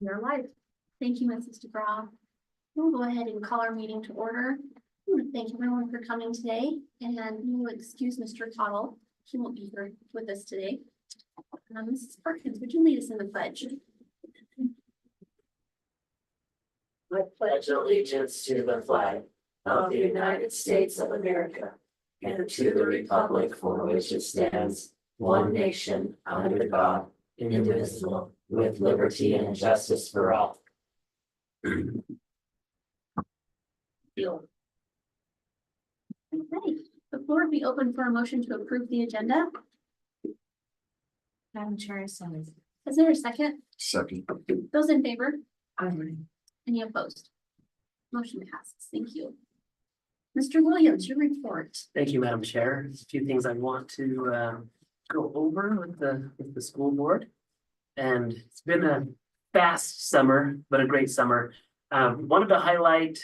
You're live. Thank you, Mrs. DeGraw. We'll go ahead and call our meeting to order. I want to thank everyone for coming today, and we will excuse Mr. Cottle. He won't be here with us today. Mrs. Perkins, would you lead us in the pledge? I pledge allegiance to the flag of the United States of America and to the republic for which it stands, one nation, under God, indivisible, with liberty and justice for all. Okay, the floor will be open for a motion to approve the agenda. Madam Chair, so moved. Is there a second? Second. Those in favor? Aye. Any opposed? Motion passes. Thank you. Mr. Williams, your report. Thank you, Madam Chair. There's a few things I want to go over with the school board. And it's been a fast summer, but a great summer. Wanted to highlight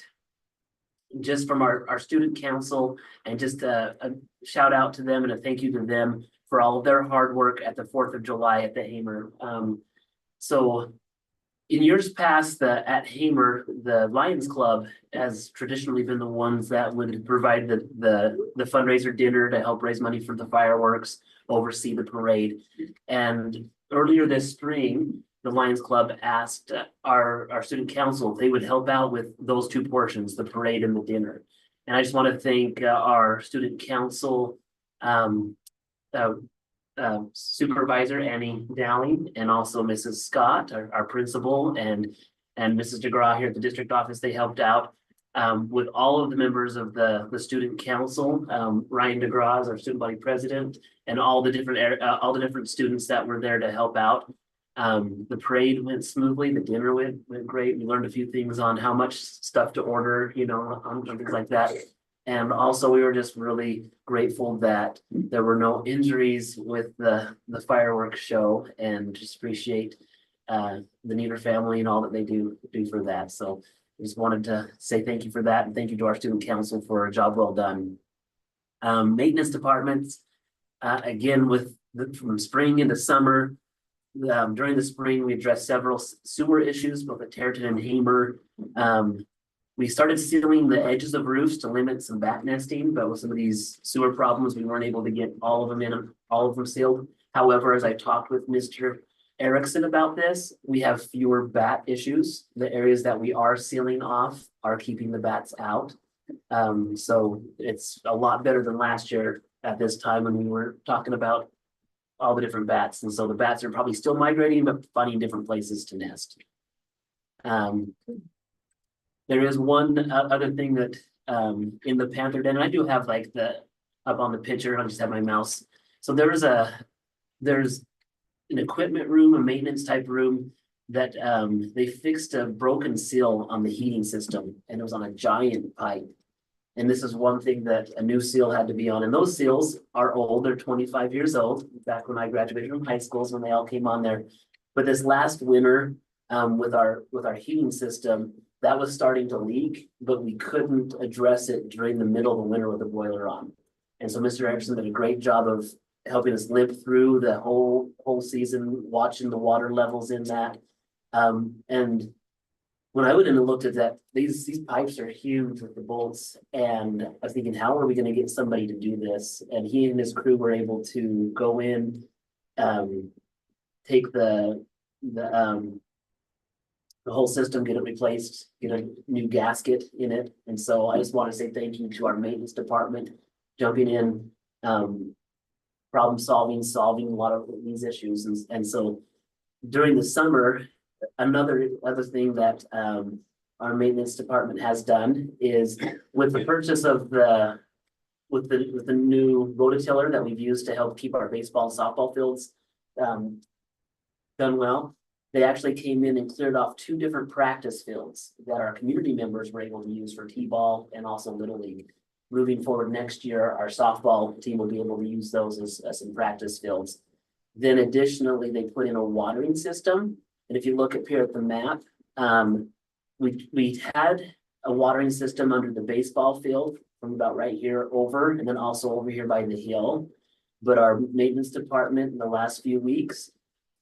just from our student council and just a shout out to them and a thank you to them for all of their hard work at the 4th of July at the Hamer. So in years past, at Hamer, the Lions Club has traditionally been the ones that would provide the fundraiser dinner to help raise money for the fireworks, oversee the parade. And earlier this spring, the Lions Club asked our student council if they would help out with those two portions, the parade and the dinner. And I just want to thank our student council supervisor Annie Dowling and also Mrs. Scott, our principal, and Mrs. DeGraw here at the district office. They helped out with all of the members of the student council. Ryan DeGraw is our student body president, and all the different students that were there to help out. The parade went smoothly. The dinner went great. We learned a few things on how much stuff to order, on things like that. And also, we were just really grateful that there were no injuries with the fireworks show, and just appreciate the Neater family and all that they do for that. So I just wanted to say thank you for that, and thank you to our student council for a job well done. Maintenance departments, again, from spring into summer. During the spring, we addressed several sewer issues, both at Territon and Hamer. We started sealing the edges of roofs to limit some bat nesting, but with some of these sewer problems, we weren't able to get all of them sealed. However, as I talked with Mr. Erickson about this, we have fewer bat issues. The areas that we are sealing off are keeping the bats out. So it's a lot better than last year at this time when we were talking about all the different bats. And so the bats are probably still migrating, but finding different places to nest. There is one other thing that in the Panther Den, and I do have like up on the picture, I just have my mouse. So there's an equipment room, a maintenance type room that they fixed a broken seal on the heating system, and it was on a giant pipe. And this is one thing that a new seal had to be on. And those seals are old, they're 25 years old. Back when I graduated from high school is when they all came on there. But this last winter, with our heating system, that was starting to leak, but we couldn't address it during the middle of the winter with the boiler on. And so Mr. Erickson did a great job of helping us live through the whole season, watching the water levels in that. And when I went in and looked at that, these pipes are huge with the bolts, and I was thinking, how are we going to get somebody to do this? And he and his crew were able to go in, take the whole system, get it replaced, get a new gasket in it. And so I just want to say thank you to our maintenance department jumping in, problem solving a lot of these issues. And so during the summer, other thing that our maintenance department has done is with the purchase of with the new rototiller that we've used to help keep our baseball and softball fields done well. They actually came in and cleared off 2 different practice fields that our community members were able to use for T-ball and also Little League. Moving forward next year, our softball team will be able to use those as some practice fields. Then additionally, they put in a watering system. And if you look up here at the map, we had a watering system under the baseball field from about right here over, and then also over here by the hill. But our maintenance department in the last few weeks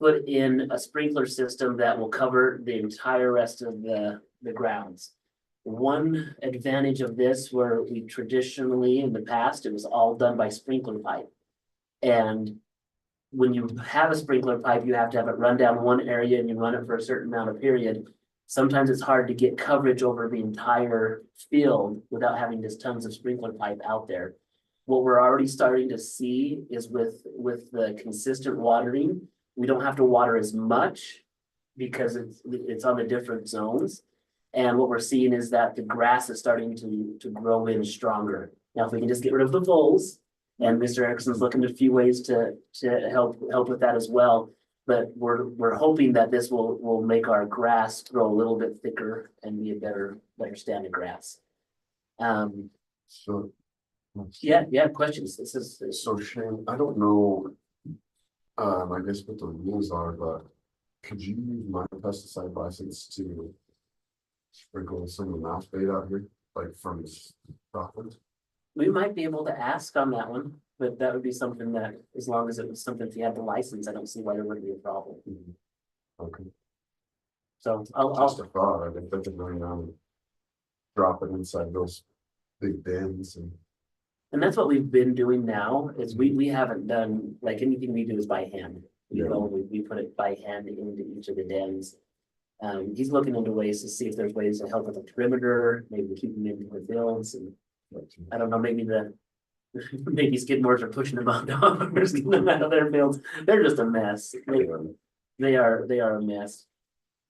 put in a sprinkler system that will cover the entire rest of the grounds. One advantage of this, where we traditionally, in the past, it was all done by sprinkler pipe. And when you have a sprinkler pipe, you have to have it run down one area and you run it for a certain amount of period. Sometimes it's hard to get coverage over the entire field without having just tons of sprinkler pipe out there. What we're already starting to see is with the consistent watering, we don't have to water as much because it's on the different zones. And what we're seeing is that the grass is starting to grow in stronger. Now, if we can just get rid of the voles, and Mr. Erickson's looking at a few ways to help with that as well. But we're hoping that this will make our grass grow a little bit thicker and be a better standing grass. So, Yeah, questions. This is, so Shane, I don't know. I guess what the rules are, but could you use my pesticide license to sprinkle some of the mouse bait out here, like from Scotland? we might be able to ask on that one, but that would be something that, as long as it was something, if you had the license, I don't see why there wouldn't be a problem. Okay, So just a thought, I think they can run around and drop it inside those big bins and that's what we've been doing now, is we haven't done, like, anything we do is by hand. Yeah. We put it by hand into each of the dens. He's looking into ways to see if there's ways to help with the perimeter, maybe keep them in the fields, and I don't know, maybe maybe Skidmores are pushing them out, dogs, getting them out of their fields. They're just a mess. They are a mess.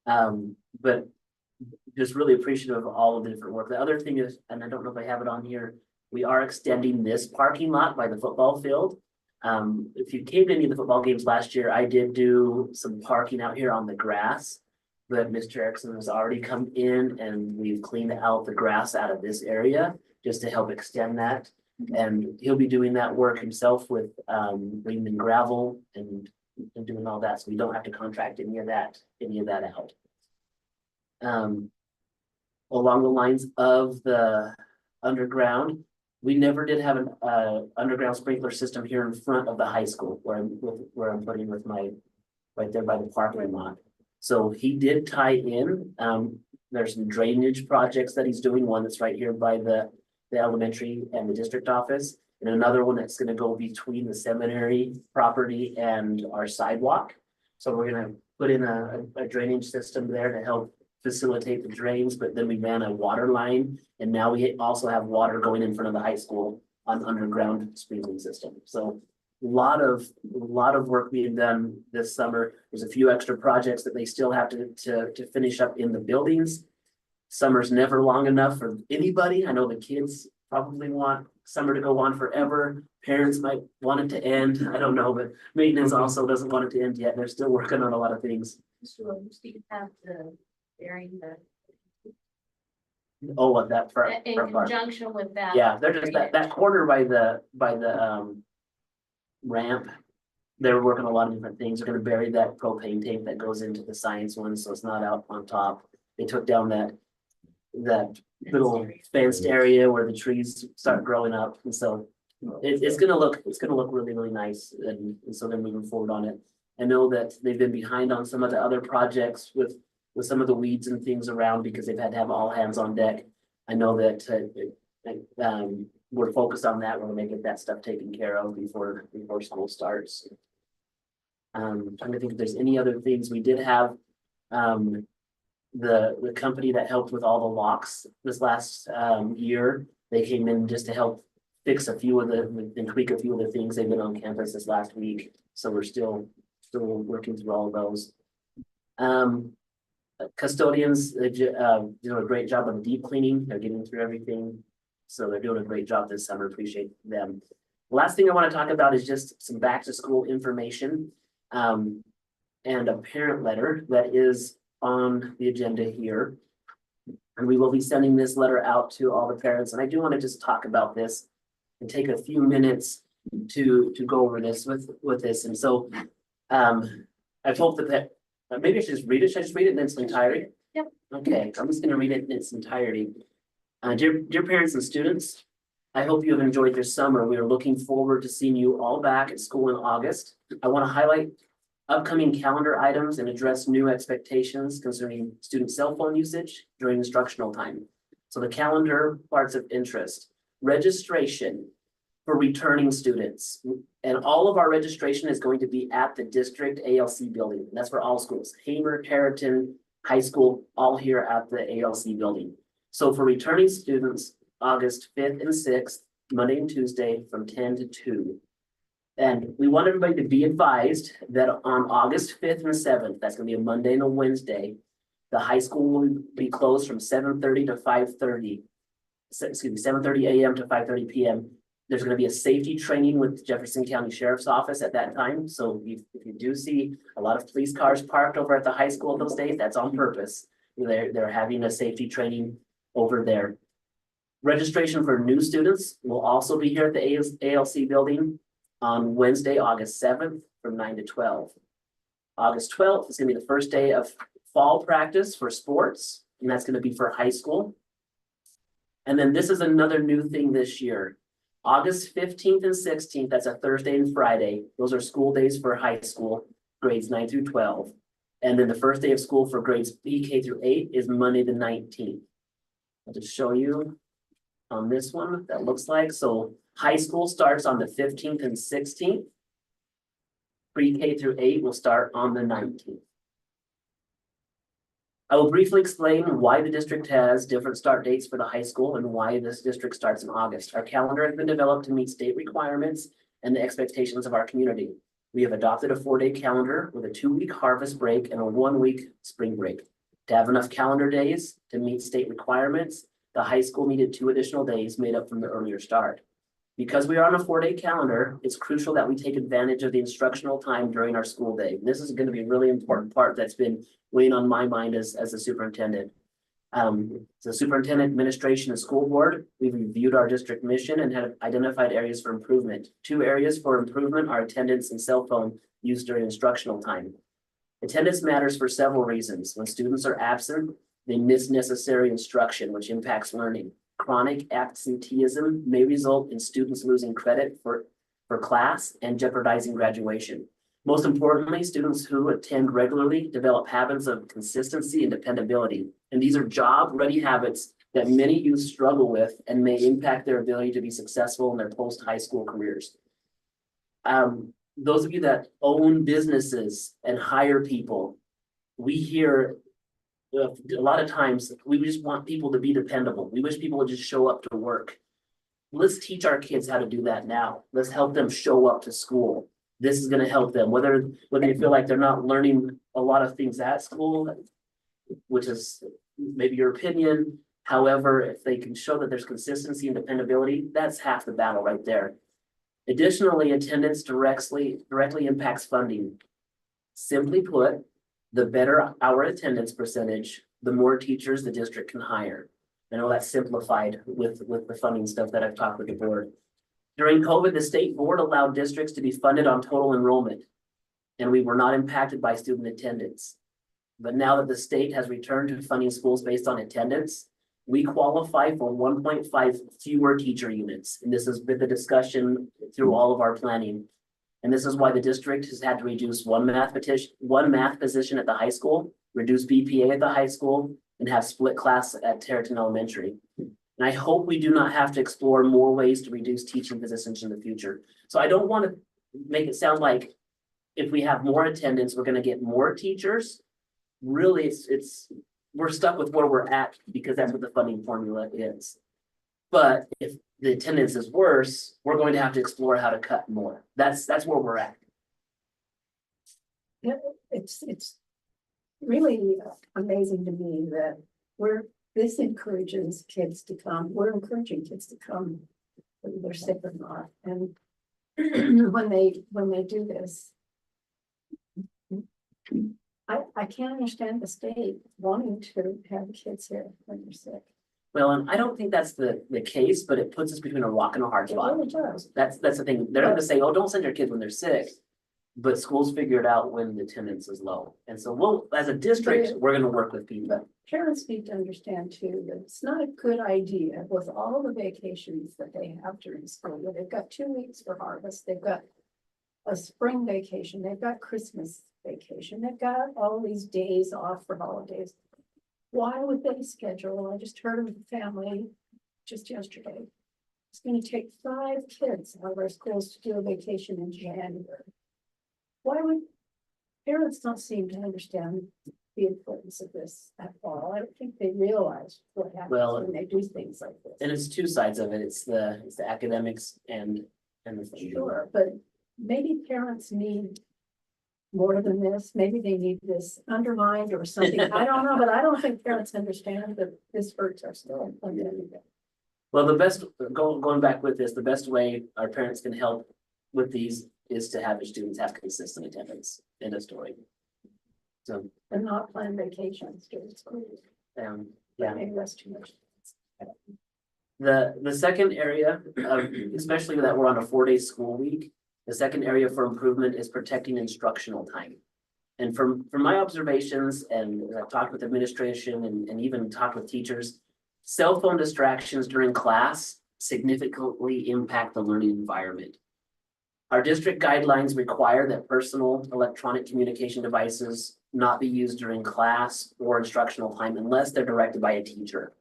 But just really appreciative of all of the different work. The other thing is, and I don't know if I have it on here, we are extending this parking lot by the football field. If you came to any of the football games last year, I did do some parking out here on the grass. But Mr. Erickson has already come in and we've cleaned out the grass out of this area just to help extend that. And he'll be doing that work himself with bringing in gravel and doing all that, so we don't have to contract any of that out. Along the lines of the underground, we never did have an underground sprinkler system here in front of the high school where I'm putting with my, right there by the parking lot. So he did tie in, there's some drainage projects that he's doing, one that's right here by the elementary and the district office, and another one that's gonna go between the seminary property and our sidewalk. So we're gonna put in a drainage system there to help facilitate the drains, but then we ran a water line, and now we also have water going in front of the high school on underground sprinkling system. So a lot of work being done this summer. There's a few extra projects that they still have to finish up in the buildings. Summer's never long enough for anybody. I know the kids probably want summer to go on forever. Parents might want it to end. I don't know, but maintenance also doesn't want it to end yet. They're still working on a lot of things. Mr. Williams, do you have the bearing the? Oh, what that for In conjunction with that? yeah, they're just that corner by the ramp. They're working a lot of different things. They're gonna bury that propane tank that goes into the science one, so it's not out on top. They took down that little fenced area where the trees start growing up, and so it's gonna look really, really nice, and so they're moving forward on it. I know that they've been behind on some of the other projects with some of the weeds and things around because they've had to have all hands on deck. I know that we're focused on that. We're gonna get that stuff taken care of before school starts. Trying to think if there's any other things. We did have the company that helped with all the locks this last year. They came in just to help fix a few of and tweak a few of the things. They've been on campus this last week, so we're still working through all of those. Custodians, they do a great job on deep cleaning. They're getting through everything, so they're doing a great job this summer. Appreciate them. The last thing I want to talk about is just some back to school information, and a parent letter that is on the agenda here. And we will be sending this letter out to all the parents. And I do want to just talk about this and take a few minutes to go over this with this. And so I've hoped that maybe I should just read it. Should I just read it in its entirety? Yep. Okay, I'm just gonna read it in its entirety. Dear parents and students, I hope you have enjoyed your summer. We are looking forward to seeing you all back at school in August. I want to highlight upcoming calendar items and address new expectations concerning student cell phone usage during instructional time. So the calendar parts of interest, registration for returning students. And all of our registration is going to be at the district ALC building. That's for all schools, Hamer, Tarleton, high school, all here at the ALC building. So for returning students, August 5th and 6th, Monday and Tuesday from 10 to 2. And we want everybody to be advised that on August 5th and 7th, that's gonna be a Monday and a Wednesday, the high school will be closed from 7:30 to 5:30. Excuse me, 7:30 a.m. to 5:30 p.m. There's gonna be a safety training with Jefferson County Sheriff's Office at that time. So if you do see a lot of police cars parked over at the high school those days, that's on purpose. They're having a safety training over there. Registration for new students will also be here at the ALC building on Wednesday, August 7th from 9 to 12. August 12th is gonna be the first day of fall practice for sports, and that's gonna be for high school. And then this is another new thing this year. August 15th and 16th, that's a Thursday and Friday. Those are school days for high school, grades 9 through 12. And then the first day of school for grades BK through 8 is Monday the 19th. I'll just show you on this one what that looks like. So high school starts on the 15th and 16th. Pre-K through 8 will start on the 19th. I will briefly explain why the district has different start dates for the high school and why this district starts in August. Our calendar has been developed to meet state requirements and the expectations of our community. We have adopted a 4-day calendar with a 2-week harvest break and a 1-week spring break. To have enough calendar days to meet state requirements, the high school needed 2 additional days made up from the earlier start. Because we are on a 4-day calendar, it's crucial that we take advantage of the instructional time during our school day. This is going to be a really important part that's been weighing on my mind as a superintendent. The superintendent, administration, and school board, we've reviewed our district mission and have identified areas for improvement. 2 areas for improvement are attendance and cell phone use during instructional time. Attendance matters for several reasons. When students are absent, they miss necessary instruction, which impacts learning. Chronic absenteeism may result in students losing credit for class and jeopardizing graduation. Most importantly, students who attend regularly develop habits of consistency and dependability. And these are job-ready habits that many youth struggle with and may impact their ability to be successful in their post-high school careers. Those of you that own businesses and hire people, we hear a lot of times we just want people to be dependable. We wish people would just show up to work. Let's teach our kids how to do that now. Let's help them show up to school. This is going to help them, whether they feel like they're not learning a lot of things at school, which is maybe your opinion. However, if they can show that there's consistency and dependability, that's half the battle right there. Additionally, attendance directly impacts funding. Simply put, the better our attendance percentage, the more teachers the district can hire. I know that's simplified with the funding stuff that I've talked with the board. During COVID, the state board allowed districts to be funded on total enrollment, and we were not impacted by student attendance. But now that the state has returned to funding schools based on attendance, we qualify for 1.5 fewer teacher units. And this has been the discussion through all of our planning. And this is why the district has had to reduce one math position at the high school, reduce BPA at the high school, and have split class at Tarleton Elementary. And I hope we do not have to explore more ways to reduce teaching positions in the future. So I don't want to make it sound like if we have more attendance, we're going to get more teachers. Really, we're stuck with where we're at because that's what the funding formula is. But if the attendance is worse, we're going to have to explore how to cut more. That's where we're at. Yeah, it's really amazing to me that this encourages kids to come. We're encouraging kids to come, whether they're sick or not. And when they do this, I can't understand the state wanting to have kids here when they're sick. Well, and I don't think that's the case, but it puts us between a rock and a hard It spot. really does. That's the thing. They're not gonna say, oh, don't send your kids when they're sick. But schools figure it out when the attendance is low. And so as a district, we're gonna work with people. Parents need to understand too, that it's not a good idea with all the vacations that they have during school, where they've got 2 weeks for harvest, they've got a spring vacation, they've got Christmas vacation, they've got all these days off for holidays. Why would they schedule, I just heard of a family just yesterday. It's gonna take 5 kids out of our schools to do a vacation in January. Why would, parents don't seem to understand the importance of this at all. I don't think they realize what happens Well, when they do things like this. And it's two sides of it. It's the academics and the. Sure, but maybe parents need more than this. Maybe they need this underlined or something. I don't know, but I don't think parents understand that this hurts our school. Well, the best, going back with this, the best way our parents can help with these is to have their students have consistent attendance. End of story. So, And not plan vacations during school. yeah. Maybe that's too much. The second area, especially that we're on a 4-day school week, the second area for improvement is protecting instructional time. And from my observations, and I've talked with administration and even talked with teachers, cell phone distractions during class significantly impact the learning environment. Our district guidelines require that personal electronic communication devices not be used during class or instructional time unless they're directed by a teacher.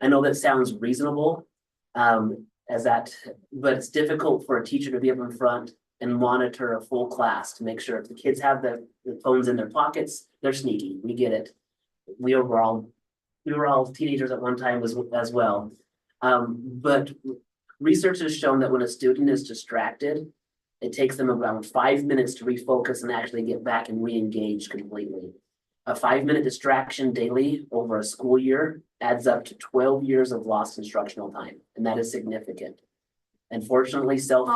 I know that sounds reasonable, but it's difficult for a teacher to be up in front and monitor a full class to make sure if the kids have the phones in their pockets, they're sneaky. We get it. We were all teenagers at one time as well. But research has shown that when a student is distracted, it takes them around 5 minutes to refocus and actually get back and re-engage completely. A 5-minute distraction daily over a school year adds up to 12 years of lost instructional time, and that is significant. Unfortunately, 12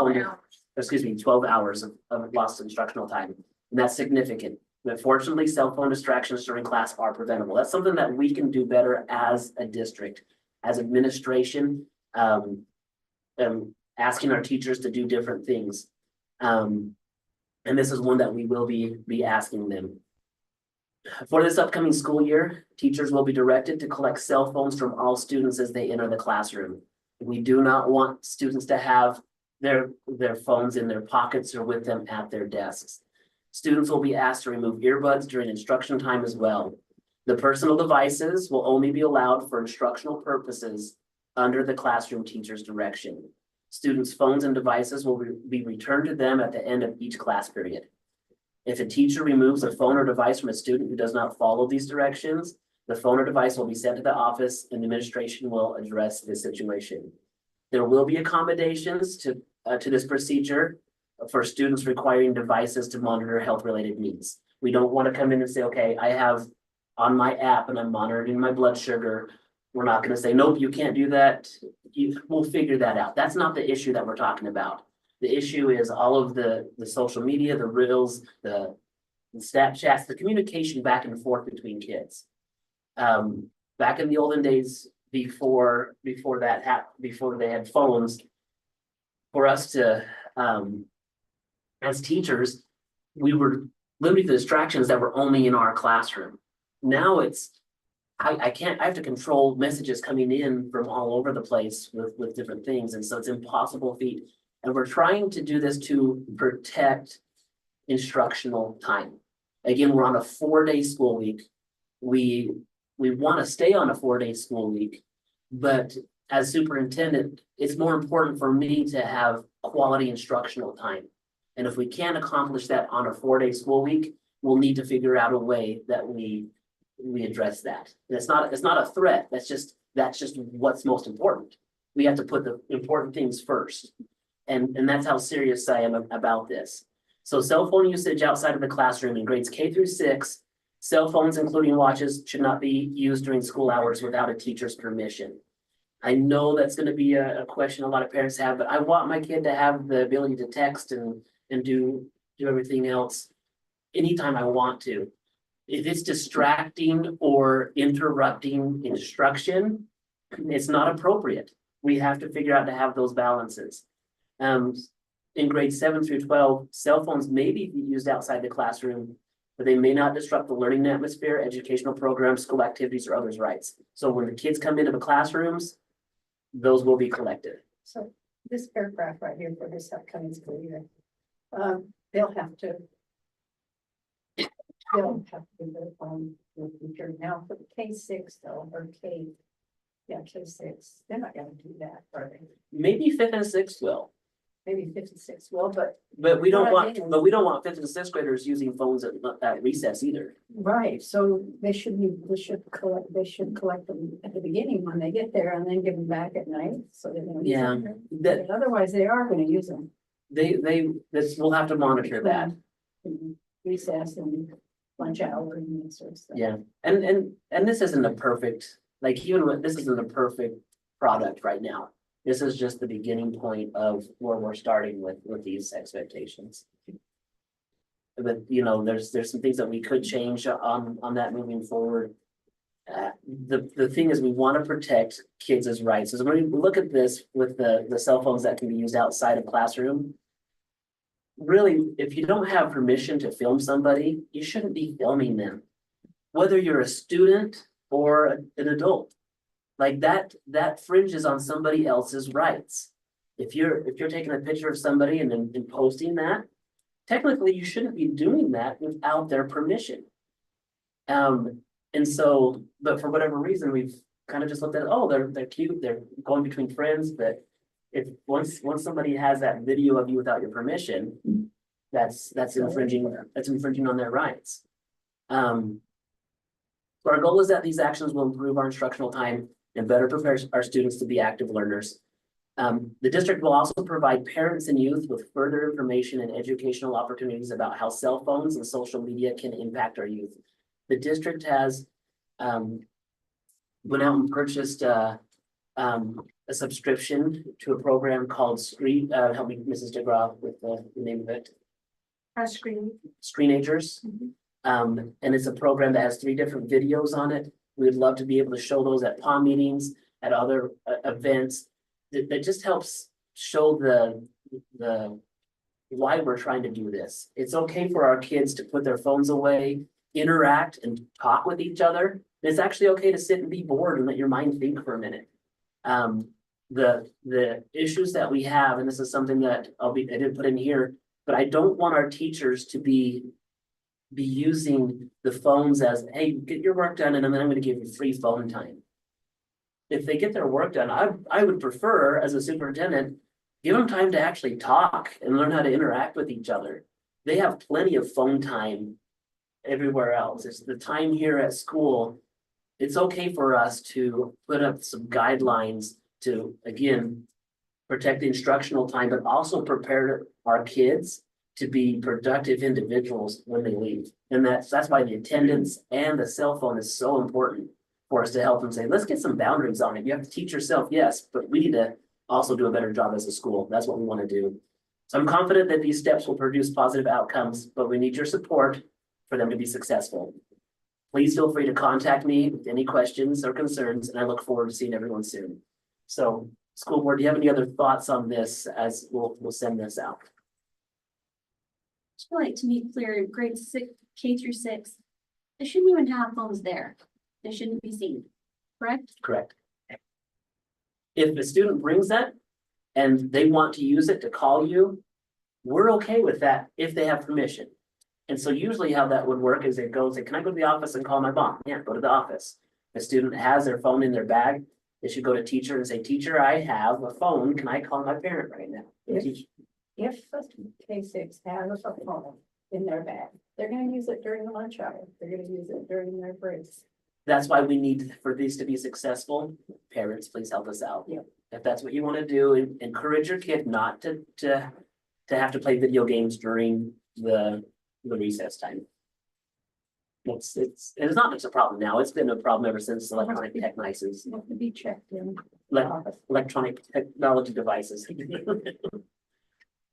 hours of lost instructional time, and that's significant. But fortunately, cell phone distractions during class are preventable. That's something that we can do better as a district, as administration, asking our teachers to do different things. And this is one that we will be asking them. For this upcoming school year, teachers will be directed to collect cell phones from all students as they enter the classroom. We do not want students to have their phones in their pockets or with them at their desks. Students will be asked to remove earbuds during instruction time as well. The personal devices will only be allowed for instructional purposes under the classroom teacher's direction. Students' phones and devices will be returned to them at the end of each class period. If a teacher removes a phone or device from a student who does not follow these directions, the phone or device will be sent to the office and the administration will address this situation. There will be accommodations to this procedure for students requiring devices to monitor health-related needs. We don't want to come in and say, okay, I have on my app and I'm monitoring my blood sugar. We're not going to say, nope, you can't do that. We'll figure that out. That's not the issue that we're talking about. The issue is all of the social media, the reels, the Snapchats, the communication back and forth between kids. Back in the olden days, before they had phones, for us to, as teachers, we were limiting the distractions that were only in our classroom. Now it's, I have to control messages coming in from all over the place with different things. And so it's impossible feat. And we're trying to do this to protect instructional time. Again, we're on a 4-day school week. We want to stay on a 4-day school week, but as superintendent, it's more important for me to have quality instructional time. And if we can't accomplish that on a 4-day school week, we'll need to figure out a way that we address that. And it's not a threat. That's just what's most important. We have to put the important things first. And that's how serious I am about this. So cell phone usage outside of the classroom in grades K through 6, cell phones, including watches, should not be used during school hours without a teacher's permission. I know that's going to be a question a lot of parents have, but I want my kid to have the ability to text and do everything else anytime I want to. If it's distracting or interrupting instruction, it's not appropriate. We have to figure out to have those balances. In grades 7 through 12, cell phones may be used outside the classroom, but they may not disrupt the learning atmosphere, educational programs, school activities, or others' rights. So when the kids come into the classrooms, those will be collected. So this paragraph right here for this upcoming school year, They'll have to. They'll have to do their phone with the teacher now for the K6 though, or K6, they're not gonna do that, are they? Maybe fifth and sixth will, Maybe 56 will, but, but we don't Well, I want, think- but we don't want fifth and sixth graders using phones at recess either. right, so they should collect them at the beginning when they get there and then give them back at night, so they don't. use Yeah, them. that, Otherwise, they are gonna use them. we'll have to monitor that. between Recess and lunch hour and that sort of stuff. Yeah, and this isn't a perfect, like even with, this isn't a perfect product right now. This is just the beginning point of where we're starting with these expectations. But, you know, there's some things that we could change on that moving forward. The thing is, we want to protect kids' rights. So when we look at this with the cell phones that can be used outside of classroom. Really, if you don't have permission to film somebody, you shouldn't be filming them. Whether you're a student or an adult. Like that fringes on somebody else's rights. If you're taking a picture of somebody and then posting that, technically you shouldn't be doing that without their permission. And so, but for whatever reason, we've kind of just looked at, oh, they're cute, they're going between friends, but if once somebody has that video of you without your permission, that's infringing on their rights. So our goal is that these actions will improve our instructional time and better prepare our students to be active learners. The district will also provide parents and youth with further information and educational opportunities about how cell phones and social media can impact our youth. The district has went out and purchased a subscription to a program called Screen, help me, Mrs. DeGraw, with the name of it. Screenagers. And it's a program that has 3 different videos on it. We'd love to be able to show those at POM meetings, at other events. That just helps show the why we're trying to do this. It's okay for our kids to put their phones away, interact and talk with each other. It's actually okay to sit and be bored and let your mind think for a minute. The issues that we have, and this is something that I didn't put in here, but I don't want our teachers to be using the phones as, hey, get your work done and then I'm gonna give you free phone time. If they get their work done, I would prefer, as a superintendent, give them time to actually talk and learn how to interact with each other. They have plenty of phone time everywhere else. It's the time here at school. It's okay for us to put up some guidelines to, again, protect the instructional time, but also prepare our kids to be productive individuals when they leave. And that's why the attendance and the cell phone is so important for us to help them say, let's get some boundaries on it. You have to teach yourself, yes, but we need to also do a better job as a school. That's what we want to do. So I'm confident that these steps will produce positive outcomes, but we need your support for them to be successful. Please feel free to contact me with any questions or concerns, and I look forward to seeing everyone soon. So, school board, do you have any other thoughts on this as we'll send this out? I'd like to be clear, grade 6, K through 6, they shouldn't even have phones there. They shouldn't be seen, correct? Correct. If the student brings that and they want to use it to call you, we're okay with that if they have permission. And so usually how that would work is it goes, can I go to the office and call my mom? Yeah, go to the office. The student has their phone in their bag. They should go to teacher and say, teacher, I have a phone. Can I call my parent right now? If a K6 has a phone in their bag, they're gonna use it during the lunch hour, they're gonna use it during their breaks. That's why we need, for these to be successful, parents, please help us out. Yeah. If that's what you want to do, encourage your kid not to have to play video games during the recess time. It's not just a problem now. It's been a problem ever since electronic tech devices, You have to be checked in. electronic technology devices.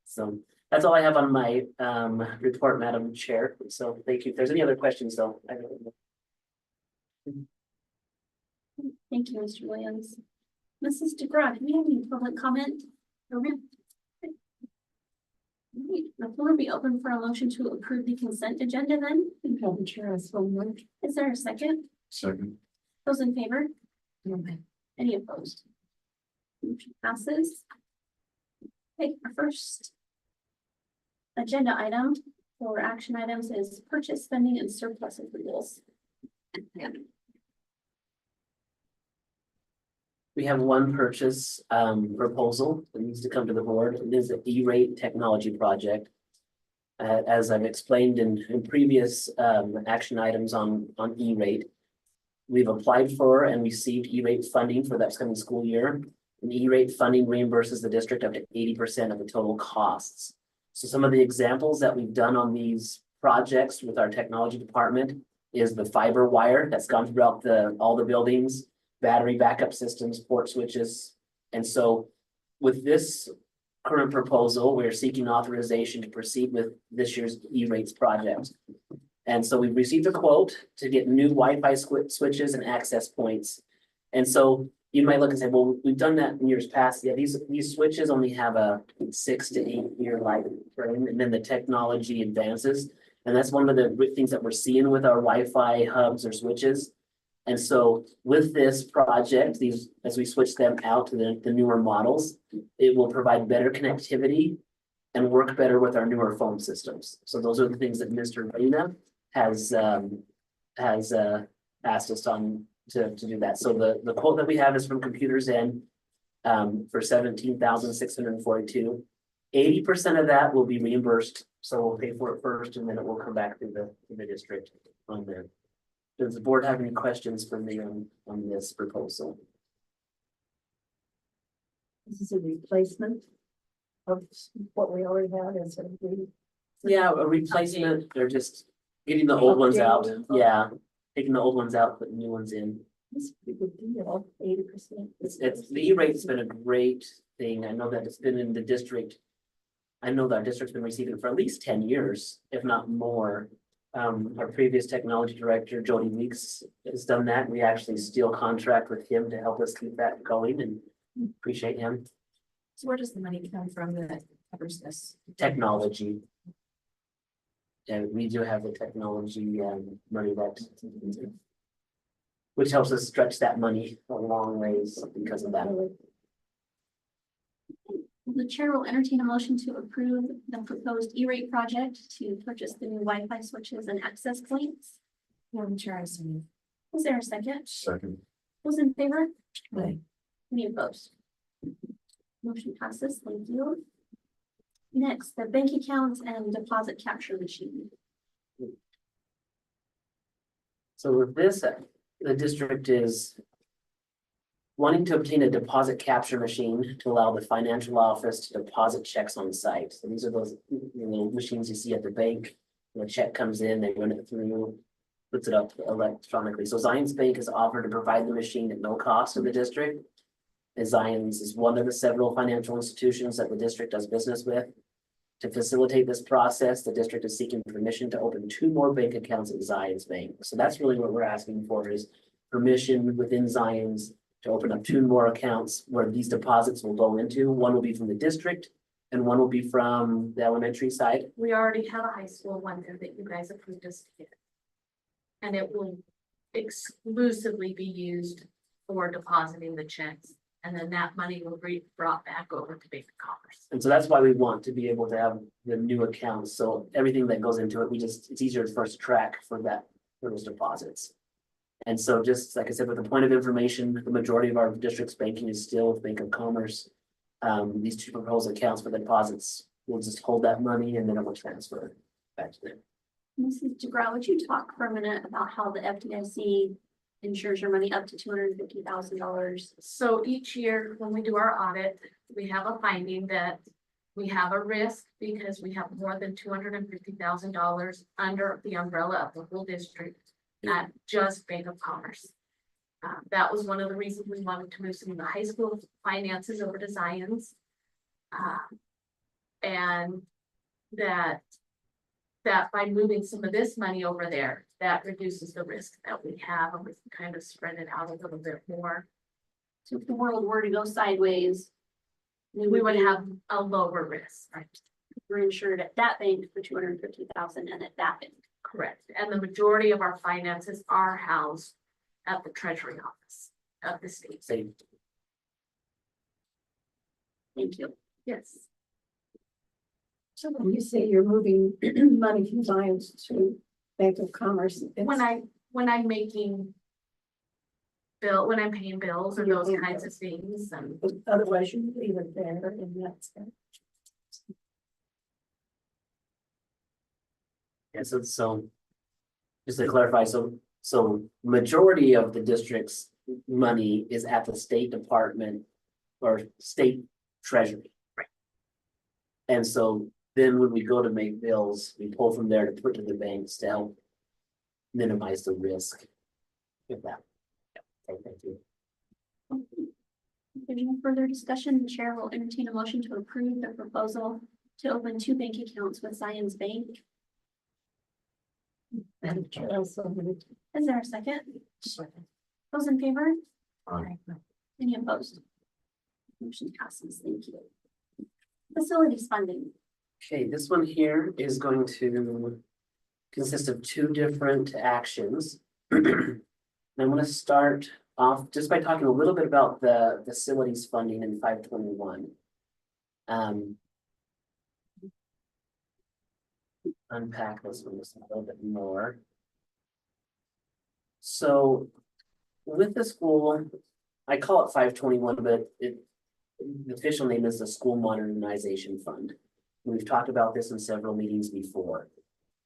So that's all I have on my report, Madam Chair. So thank you. If there's any other questions, though, I don't know. Thank you, Mr. Williams. Mrs. DeGraw, do we have any public comment? No, ma'am. Okay. All right, the floor will be open for a motion to approve the consent agenda then. Madam Chair, has one word. Is there a second? Second. Those in favor? Any opposed? Motion passes. Okay, our first agenda item for action items is purchase spending and surplus approvals. We have one purchase proposal that needs to come to the board. It is the E-rate technology project. As I've explained in previous action items on E-rate. We've applied for and received E-rate funding for the upcoming school year. And E-rate funding reimburses the district up to 80% of the total costs. So some of the examples that we've done on these projects with our technology department is the fiber wire that's gone throughout all the buildings, battery backup systems, port switches. And so with this current proposal, we're seeking authorization to proceed with this year's E-rates project. And so we've received a quote to get new Wi-Fi switches and access points. And so you might look and say, well, we've done that in years past. Yeah, these switches only have a 6 to 8 year life frame, and then the technology advances. And that's one of the things that we're seeing with our Wi-Fi hubs or switches. And so with this project, as we switch them out to the newer models, it will provide better connectivity and work better with our newer phone systems. So those are the things that Mr. Reyna has asked us to do that. So the quote that we have is from Computers In for $17,642. 80% of that will be reimbursed. So we'll pay for it first and then it will come back to the district on there. Does the board have any questions for me on this proposal? This is a replacement of what we already have as a Yeah, a replacement. They're just getting the old ones out. Updating. Yeah, taking the old ones out, putting new ones in. This is a pretty good deal, 80%. It's the E-rate's been a great thing. I know that it's been in the district. I know that our district's been receiving it for at least 10 years, if not more. Our previous technology director, Jody Weeks, has done that. We actually still contract with him to help us keep that going and appreciate him. So where does the money come from that covers this? Technology. And we do have the technology money that, which helps us stretch that money a long ways because of that. The chair will entertain a motion to approve the proposed E-rate project to purchase the new Wi-Fi switches and access points. Madam Chair, I so move. Is there a second? Second. Those in favor? Aye. Any opposed? Motion passes. Thank you. Next, the bank accounts and deposit capture machine. So with this, the district is wanting to obtain a deposit capture machine to allow the financial office to deposit checks on site. So these are those machines you see at the bank. When a check comes in, they run it through, puts it up electronically. So Zions Bank has offered to provide the machine at no cost to the district. As Zions is one of the several financial institutions that the district does business with. To facilitate this process, the district is seeking permission to open 2 more bank accounts at Zions Bank. So that's really what we're asking for is permission within Zions to open up 2 more accounts where these deposits will go into. One will be from the district and one will be from the elementary side. We already have a high school one there that you guys approved us to get. And it will exclusively be used for depositing the checks. And then that money will be brought back over to Bank of Commerce. And so that's why we want to be able to have the new accounts. So everything that goes into it, it's easier for us to track for those deposits. And so just like I said, with the point of information, the majority of our district's banking is still with Bank of Commerce. These 2 proposed accounts for the deposits, we'll just hold that money and then it will transfer back to them. Mrs. DeGraw, would you talk for a minute about how the FDIC insures your money up to $250,000? So each year when we do our audit, we have a finding that we have a risk because we have more than $250,000 under the umbrella of the whole district at just Bank of Commerce. That was one of the reasons we wanted to move some of the high school finances over to Zions. And that by moving some of this money over there, that reduces the risk that we have and we can kind of spread it out a little bit more. So if the world were to go sideways, We would have a lower risk, right? we're insured at that bank for $250,000 and at that bank. Correct. And the majority of our finances are housed at the Treasury Office of the state. Say, Thank you. Yes. So when you say you're moving money from Zions to Bank of Commerce, When I'm making when I'm paying bills or You're those paying kinds of bills. things and. otherwise you leave it there and that's it. Yeah, so just to clarify, so majority of the district's money is at the State Department or state treasury. Right. And so then when we go to make bills, we pull from there to put to the banks to help minimize the risk of that. Yeah, okay, thank you. If there's no further discussion, the chair will entertain a motion to approve the proposal to open 2 bank accounts with Zions Bank. Madam Chair, also moved. Is there a second? Those in favor? Aye. Any opposed? Motion passes. Thank you. Facilities funding. Okay, this one here is going to consist of 2 different actions. And I'm gonna start off just by talking a little bit about the facilities funding in 521. Unpack this one just a little bit more. So with the school, I call it 521, but the official name is the School Modernization Fund. We've talked about this in several meetings before.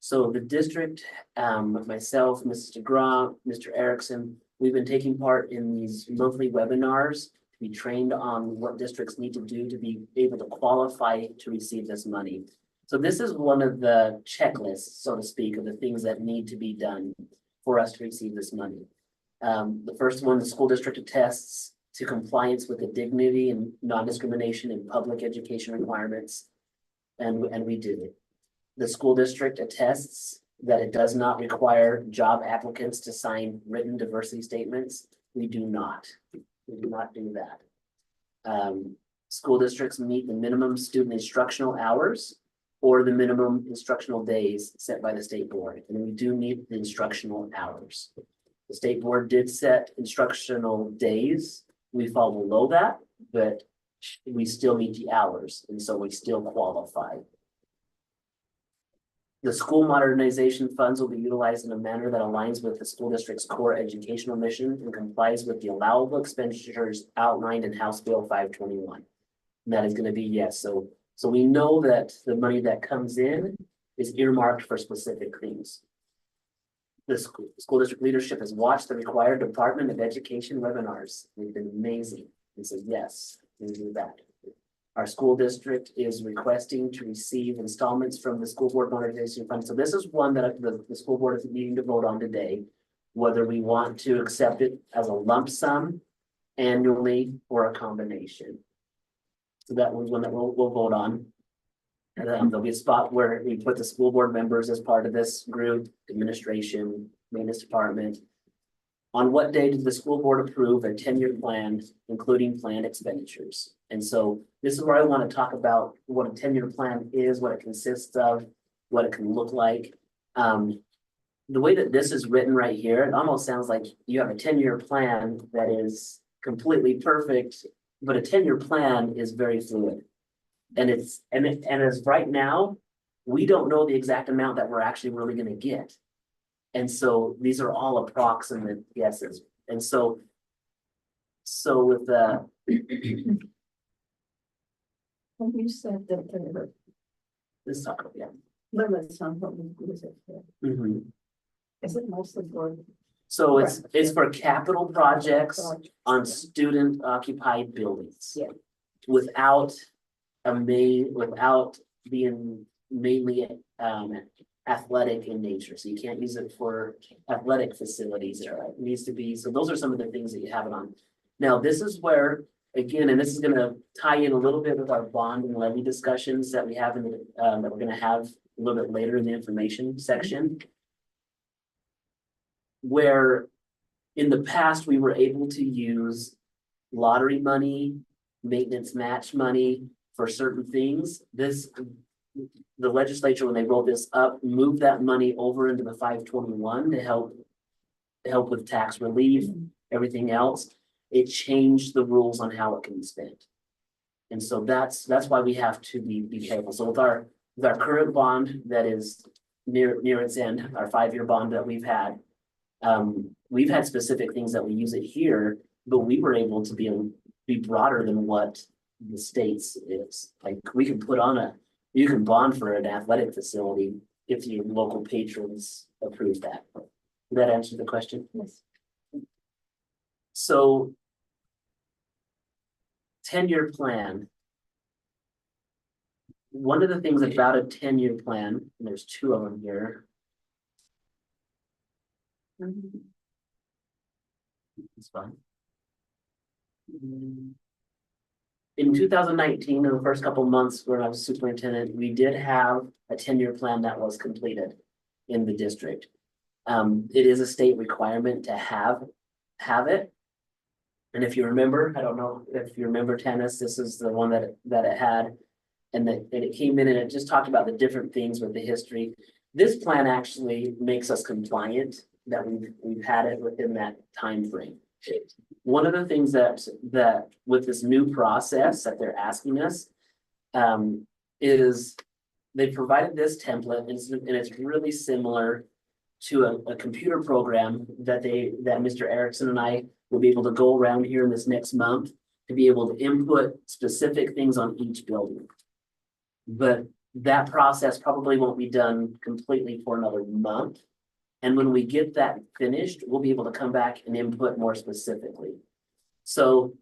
So the district, myself, Mrs. DeGraw, Mr. Erickson, we've been taking part in these monthly webinars to be trained on what districts need to do to be able to qualify to receive this money. So this is one of the checklists, so to speak, of the things that need to be done for us to receive this money. The first one, the school district attests to compliance with the dignity and non-discrimination in public education requirements. And we did it. The school district attests that it does not require job applicants to sign written diversity statements. We do not. We do not do that. School districts meet the minimum student instructional hours or the minimum instructional days set by the state board, and we do meet the instructional hours. The state board did set instructional days. We fall below that, but we still meet the hours, and so we still qualify. The school modernization funds will be utilized in a manner that aligns with the school district's core educational mission and complies with the allowable expenditures outlined in House Bill 521. And that is going to be yes. So we know that the money that comes in is earmarked for specific things. The school district leadership has watched the required Department of Education webinars. They've been amazing. And says, yes, we do that. Our school district is requesting to receive installments from the school board modernization fund. So this is one that the school board is needing to vote on today, whether we want to accept it as a lump sum annually or a combination. So that one's one that we'll vote on. And then there'll be a spot where we put the school board members as part of this group, administration, maintenance department. On what day did the school board approve a 10-year plan, including planned expenditures? And so this is where I want to talk about what a 10-year plan is, what it consists of, what it can look like. The way that this is written right here, it almost sounds like you have a 10-year plan that is completely perfect, but a 10-year plan is very fluid. And as right now, we don't know the exact amount that we're actually really going to get. And so these are all approximate guesses. And so with the When you said that there were this talk, yeah. limits on what we use it for, is it mostly for? So it's for capital projects on student occupied buildings. Yeah. Without being mainly athletic in nature. So you can't use it for athletic facilities. It needs to be, so those are some of the things that you have it on. Now, this is where, again, and this is gonna tie in a little bit with our bond and levy discussions that we have in the, that we're gonna have a little bit later in the information section. Where in the past, we were able to use lottery money, maintenance match money for certain things. The legislature, when they wrote this up, moved that money over into the 521 to help with tax relief, everything else. It changed the rules on how it can be spent. And so that's why we have to be careful. So with our with our current bond that is near its end, our 5-year bond that we've had. We've had specific things that we use it here, but we were able to be broader than what the states is. Like, we can put on you can bond for an athletic facility if your local patrons approve that. Did that answer the question? Yes. So 10-year plan. One of the things about a 10-year plan, and there's 2 of them here. It's fine. In 2019, in the first couple of months when I was superintendent, we did have a 10-year plan that was completed in the district. It is a state requirement to have it. And if you remember, I don't know if you remember tennis, this is the one that it had. And it came in and it just talked about the different things with the history. This plan actually makes us compliant that we've had it within that time frame. One of the things that with this new process that they're asking us is they provided this template and it's really similar to a computer program that Mr. Erickson and I will be able to go around here in this next month to be able to input specific things on each building. But that process probably won't be done completely for another month. And when we get that finished, we'll be able to come back and input more specifically. So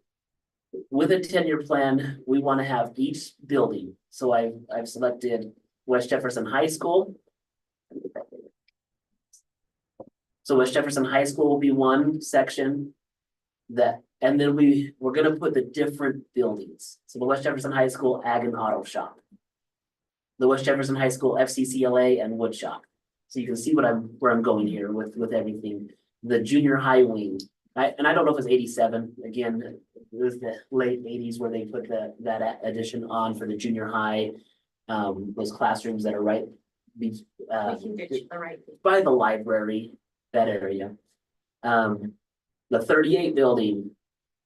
with a 10-year plan, we want to have each building. So I've selected West Jefferson High School. So West Jefferson High School will be one section and then we're going to put the different buildings. So the West Jefferson High School Ag and Auto Shop. The West Jefferson High School FCCLA and Wood Shop. So you can see where I'm going here with everything. The junior high wing. And I don't know if it's 87. Again, it was the late 80s where they put that addition on for the junior high. Those classrooms that are right We can get you the right. by the library, that area. The 38 building,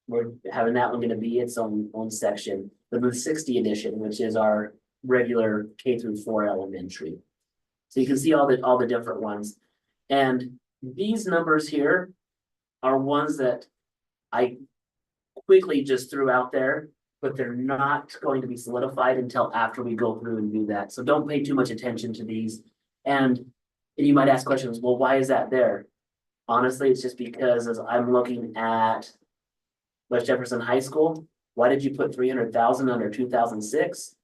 we're having that one going to be its own section. The 60 edition, which is our regular K-4 elementary. So you can see all the different ones. And these numbers here are ones that I quickly just threw out there, but they're not going to be solidified until after we go through and do that. So don't pay too much attention to these. And you might ask questions, well, why is that there? Honestly, it's just because as I'm looking at West Jefferson High School, why did you put 300,000 under 2006?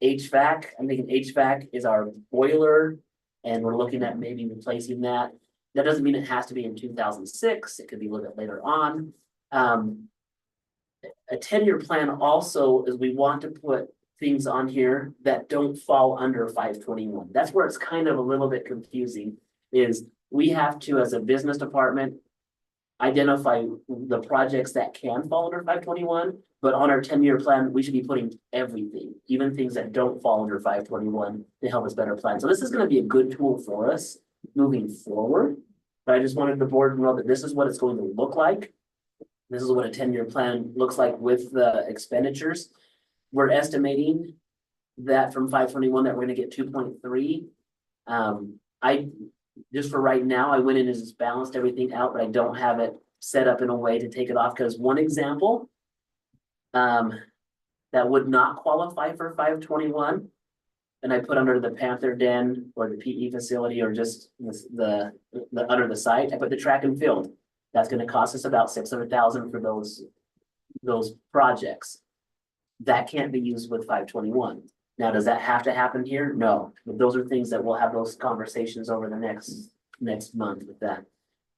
HVAC, I'm thinking HVAC is our boiler, and we're looking at maybe replacing that. That doesn't mean it has to be in 2006. It could be a little bit later on. A 10-year plan also is we want to put things on here that don't fall under 521. That's where it's kind of a little bit confusing, is we have to, as a business department, identify the projects that can fall under 521, but on our 10-year plan, we should be putting everything, even things that don't fall under 521 to help us better plan. So this is going to be a good tool for us moving forward. But I just wanted the board to know that this is what it's going to look like. This is what a 10-year plan looks like with the expenditures. We're estimating that from 521 that we're going to get 2.3. Just for right now, I went in and just balanced everything out, but I don't have it set up in a way to take it off, because one example that would not qualify for 521, and I put under the Panther Den or the PE facility or just the under the site, I put the track and field. That's going to cost us about $600,000 for those projects. That can't be used with 521. Now, does that have to happen here? No, but those are things that we'll have those conversations over the next month with that.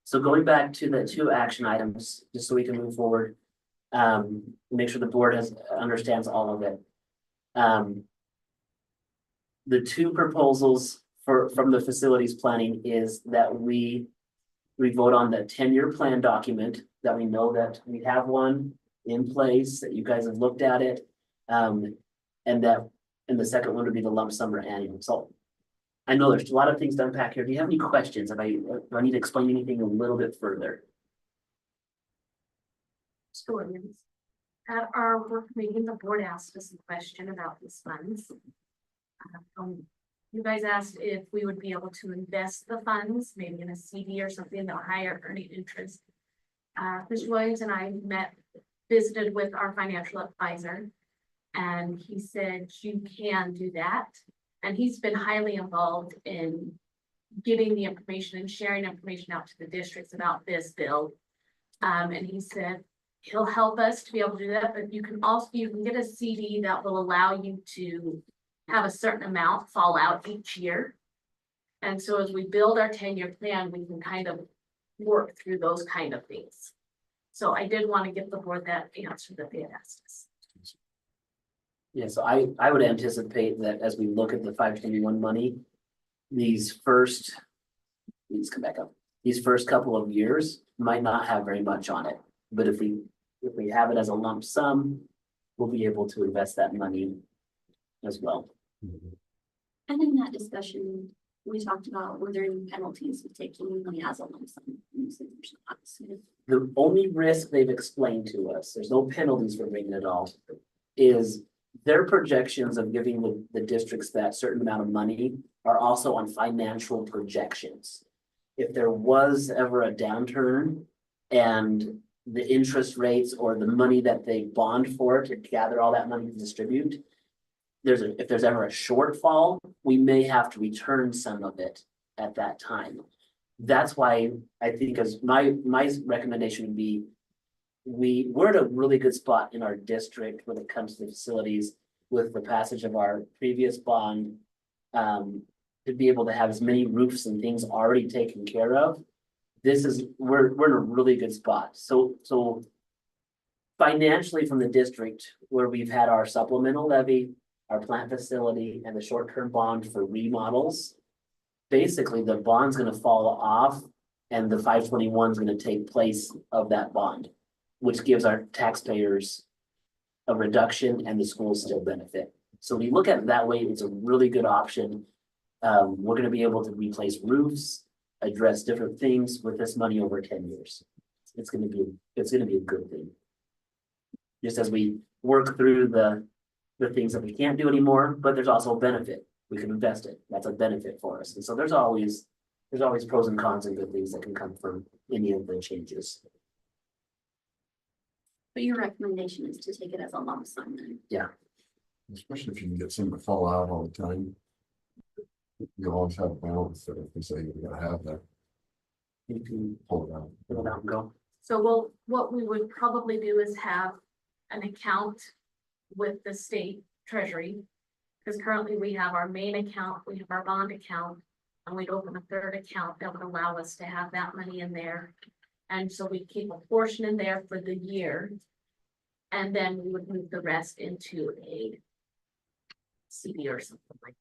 So going back to the 2 action items, just so we can move forward, make sure the board understands all of it. The 2 proposals from the facilities planning is that we vote on the 10-year plan document, that we know that we have one in place, that you guys have looked at it, and the second one would be the lump sum or annual. So I know there's a lot of things to unpack here. Do you have any questions? Do I need to explain anything a little bit further? At our work meeting, the board asked us a question about these funds. You guys asked if we would be able to invest the funds, maybe in a CD or something that higher earning interest. Mr. Williams and I visited with our financial advisor. And he said, you can do that. And he's been highly involved in getting the information and sharing information out to the districts about this bill. And he said, he'll help us to be able to do that, but you can get a CD that will allow you to have a certain amount fall out each year. And so as we build our 10-year plan, we can kind of work through those kind of things. So I did want to give the board that answer that they had asked us. Yeah, so I would anticipate that as we look at the 521 money, these first couple of years might not have very much on it. But if we have it as a lump sum, we'll be able to invest that money as well. And in that discussion, we talked about were there any penalties with taking money as a lump sum? And you said there's not. So The only risk they've explained to us, there's no penalties for bringing it all, is their projections of giving the districts that certain amount of money are also on financial projections. If there was ever a downturn and the interest rates or the money that they bond for to gather all that money to distribute, if there's ever a shortfall, we may have to return some of it at that time. That's why I think as my recommendation would be, we're at a really good spot in our district when it comes to facilities with the passage of our previous bond. To be able to have as many roofs and things already taken care of. We're in a really good spot. So financially from the district where we've had our supplemental levy, our plant facility and the short-term bond for remodels. Basically the bond's gonna fall off and the 521 is gonna take place of that bond. Which gives our taxpayers a reduction and the schools still benefit. So we look at it that way, it's a really good option. We're gonna be able to replace roofs, address different things with this money over 10 years. It's gonna be a good thing. Just as we work through the things that we can't do anymore, but there's also a benefit. We can invest it. That's a benefit for us. And so there's always pros and cons and good things that can come from any of the changes. But your recommendation is to take it as a lump sum then? Especially if you can get some to fall out all the time. You always have a balance that if they say you're gonna have that, You can pull it out. pull it out and go. So what we would probably do is have an account with the state treasury. Because currently we have our main account, we have our bond account, and we'd open a third account that would allow us to have that money in there. And so we keep a portion in there for the year. And then we would move the rest into a CD or something like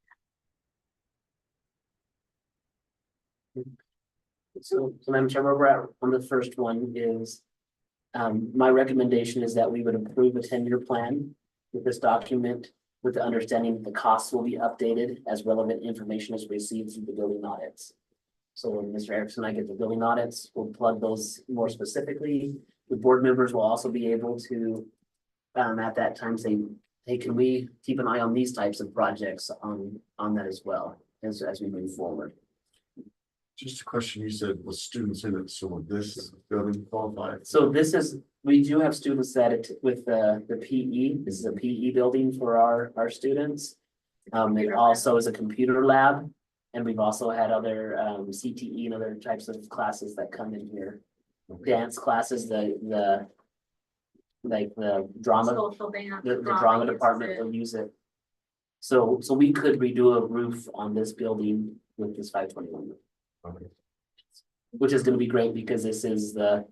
So Madam Chair, where we're at on the first one is. My recommendation is that we would approve a 10-year plan with this document. With the understanding that the costs will be updated as relevant information is received through the building audits. So when Mr. Erickson and I get the building audits, we'll plug those more specifically. The board members will also be able to. At that time say, hey, can we keep an eye on these types of projects on that as well as we move forward. Just a question, you said with students in it, so would this building qualify? So we do have students with the PE, this is a PE building for our students. It also is a computer lab, and we've also had other CTE and other types of classes that come in here. Dance classes, the drama, social dance. the drama department will use it. So we could redo a roof on this building with this 521. Okay. Which is gonna be great because this is the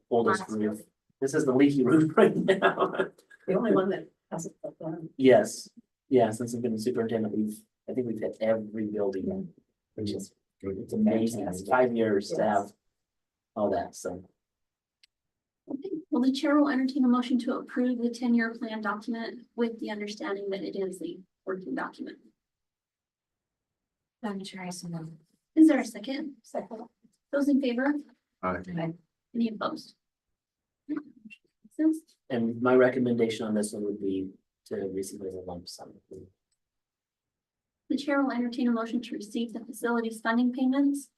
oldest Last roof. This is the leaky roof right now. The only one that hasn't got done. Yes, since I've been the superintendent, I think we've hit every building, which is, it's amazing. It's 5 years to have all that, so. Okay, well, the chair will entertain a motion to approve the 10-year plan document with the understanding that it is a working document. Madam Chair, I so moved. Is there a second? Second. Those in favor? Aye. Any opposed? Since And my recommendation on this one would be to receive it as a lump sum. The chair will entertain a motion to receive the facilities funding payments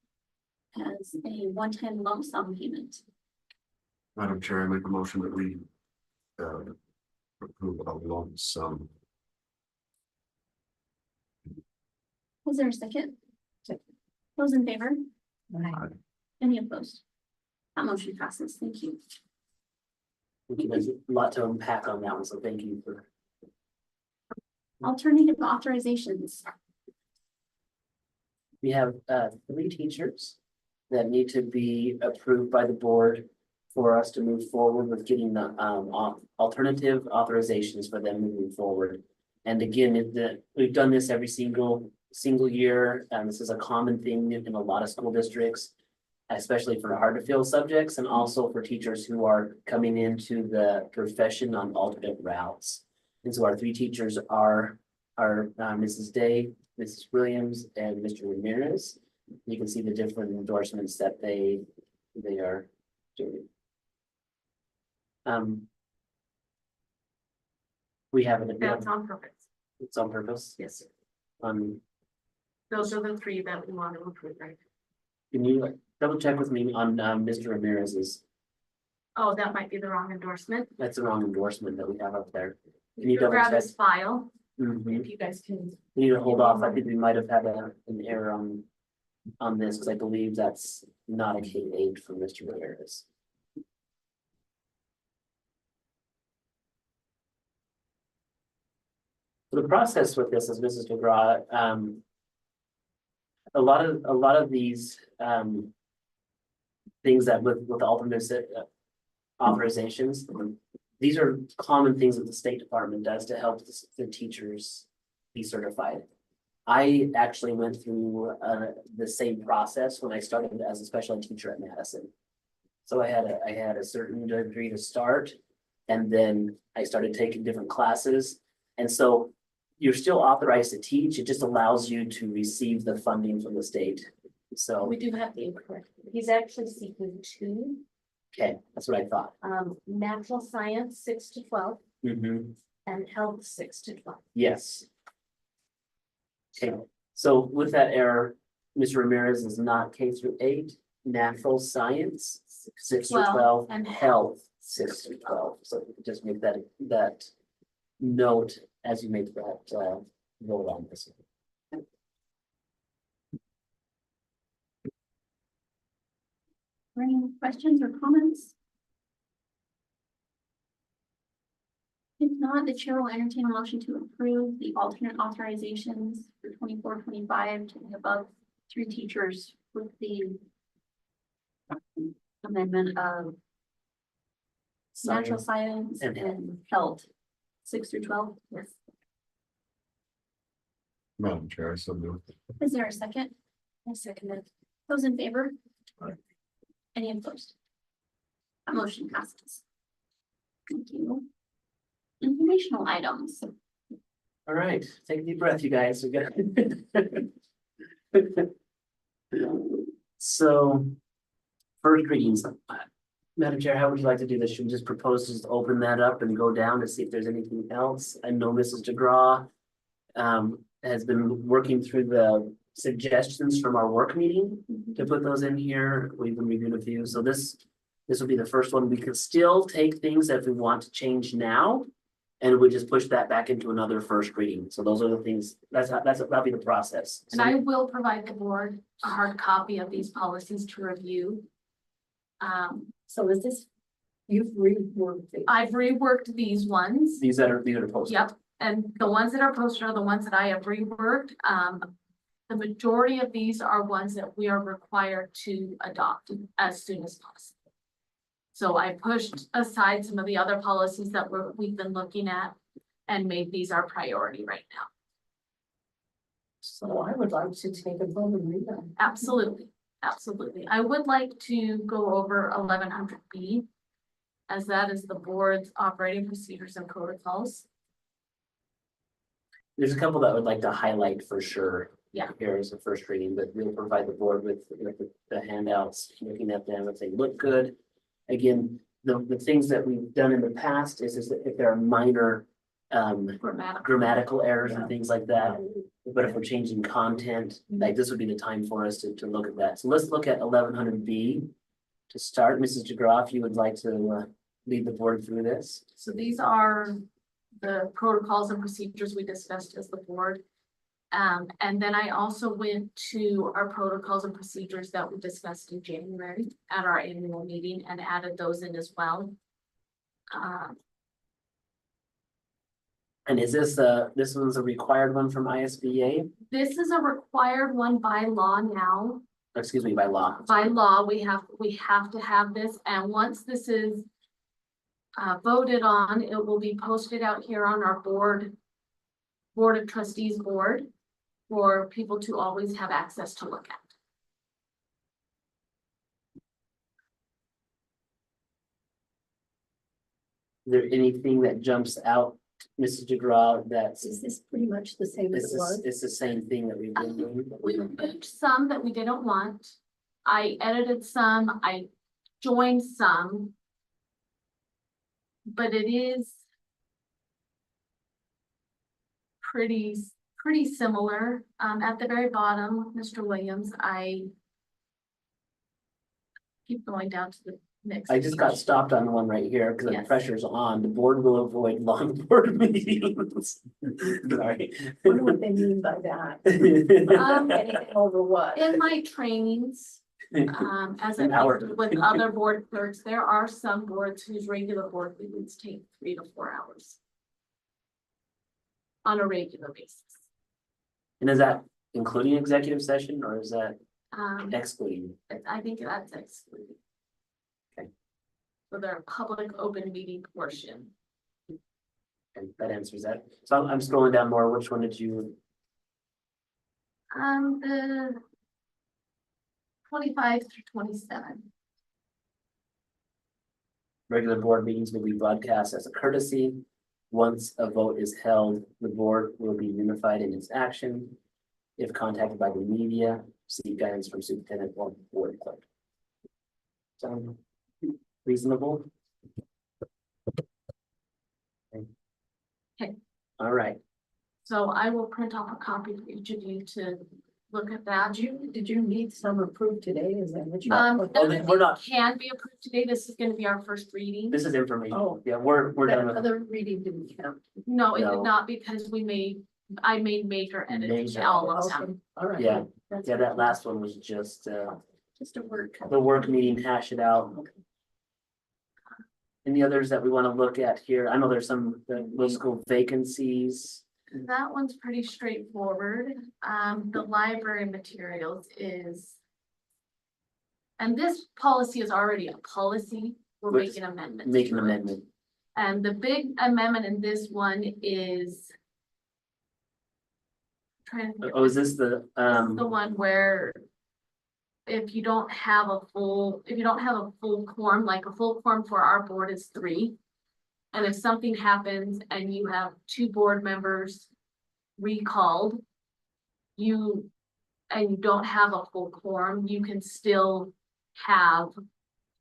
as a one-time lump sum payment. Madam Chair, I make a motion that we approve a lump sum. Is there a second? Those in favor? Right. Any opposed? That motion passes. Thank you. Thank you. There's a lot to unpack on that one, so thank you for. Alternative authorizations. We have 3 teachers that need to be approved by the board for us to move forward with getting the alternative authorizations for them moving forward. And again, we've done this every single year, and this is a common thing in a lot of school districts, especially for hard to fill subjects and also for teachers who are coming into the profession on alternate routes. And so our 3 teachers are Mrs. Day, Mrs. Williams, and Mr. Ramirez. You can see the different endorsements that they are doing. We have it. That's on purpose. It's on purpose. Yes, sir. Those are the 3 that we want to approve, right? Can you double check with me on Mr. Ramirez's? Oh, that might be the wrong endorsement. That's the wrong endorsement that we have up there. Can you You double grab check? his file, Mhm. if you guys can. We need to hold off. I think we might have had an error on this, because I believe that's not a K-8 for Mr. Ramirez. So the process with this is Mrs. DeGraw, a lot of these things that with alternate authorizations, these are common things that the State Department does to help the teachers be certified. I actually went through the same process when I started as a special ed teacher at Madison. So I had a certain degree to start, and then I started taking different classes. And so you're still authorized to teach, it just allows you to receive the funding from the state. So, We do have the incorrect. He's actually seeking 2, okay, that's what I thought. natural science 6 to 12 Mhm. and health 6 to 12. Yes. Okay, so with that error, Mr. Ramirez is not K-8, natural science, 6 to 12, and health, 6 to 12. So just make that note as you make that vote on this. Any questions or comments? If not, the chair will entertain a motion to approve the alternate authorizations for 24-25 to the above 3 teachers with the amendment of natural science and and health, 6 through 12. Yes. Madam Chair, I so move. Is there a second? I second it. Those in favor? Aye. Any opposed? That motion passes. Thank you. Informational items. All right, take a deep breath, you guys. We got. So, first readings. Madam Chair, how would you like to do this? Should we just propose to just open that up and go down to see if there's anything else? I know Mrs. DeGraw has been working through the suggestions from our work meeting to put those in here. We've been reviewing a few, so this will be the first one. We can still take things that we want to change now, and we just push that back into another first reading. So those are the things, that'll be the process. And I will provide the board a hard copy of these policies to review. So is this, you've reworked it? I've reworked these ones. These that are posted. Yep, and the ones that are posted are the ones that I have reworked. The majority of these are ones that we are required to adopt as soon as possible. So I pushed aside some of the other policies that we've been looking at and made these our priority right now. So I would like to take a vote and read them. Absolutely, absolutely. I would like to go over 1100B, as that is the board's operating procedures and protocols. There's a couple that I would like to highlight for sure. Yeah. Here as a first reading, but we'll provide the board with the handouts, looking at them if they look good. Again, the things that we've done in the past is that if there are minor Grammatical. grammatical errors and things like that. But if we're changing content, like this would be the time for us to look at that. So let's look at 1100B. To start, Mrs. DeGraw, if you would like to lead the board through this. So these are the protocols and procedures we discussed as the board. And then I also went to our protocols and procedures that we discussed in January at our annual meeting and added those in as well. And is this this one's a required one from ISBA? This is a required one by law now. Excuse me, by law. By law, we have to have this, and once this is voted on, it will be posted out here on our board of trustees board for people to always have access to look at. Is there anything that jumps out, Mrs. DeGraw, that's Is this pretty much the same as it was? it's the same thing that we've been doing? We removed some that we didn't want. I edited some, I joined some. But it is pretty similar. At the very bottom, Mr. Williams, I keep going down to the next. I just got page. stopped on one right here because the Yes. pressure's on. The board will avoid long board meetings. Sorry. Wonder what they mean by that. Anything over what? In my trainings, as An I hour. mentioned with other board clerks, there are some boards whose regular board meetings take 3 to 4 hours. On a regular basis. And is that including executive session or is that Um, excluding? I think that's excluded. Okay. For their public open meeting portion. And that answers that. So I'm scrolling down more. Which one did you? The 25 through 27. Regular board meetings will be broadcast as a courtesy. Once a vote is held, the board will be unified in its action. If contacted by the media, seek guidance from superintendent or board clerk. Sound reasonable? Okay. All right. So I will print off a copy for each of you to look at that. Did you need some approved today? Is that what you? Oh, Everything we're not- can be approved today. This is gonna be our first reading. This is information. Oh. Yeah, we're done That with. other reading didn't count. No, it No. did not because I made major edits Major to all of Okay, them. all right. Yeah. That's Yeah, that last one was just just a word. the work meeting, hash it out. Any others that we want to look at here? I know there's some middle school vacancies. That one's pretty straightforward. The library materials is. And this policy is already a policy. We're Let's making amendments. Make an to it. amendment. And the big amendment in this one is. Trying to think. Oh, is this the, This is the one where. If you don't have a full quorum, like a full quorum for our board is 3. And if something happens and you have 2 board members recalled. And you don't have a full quorum, you can still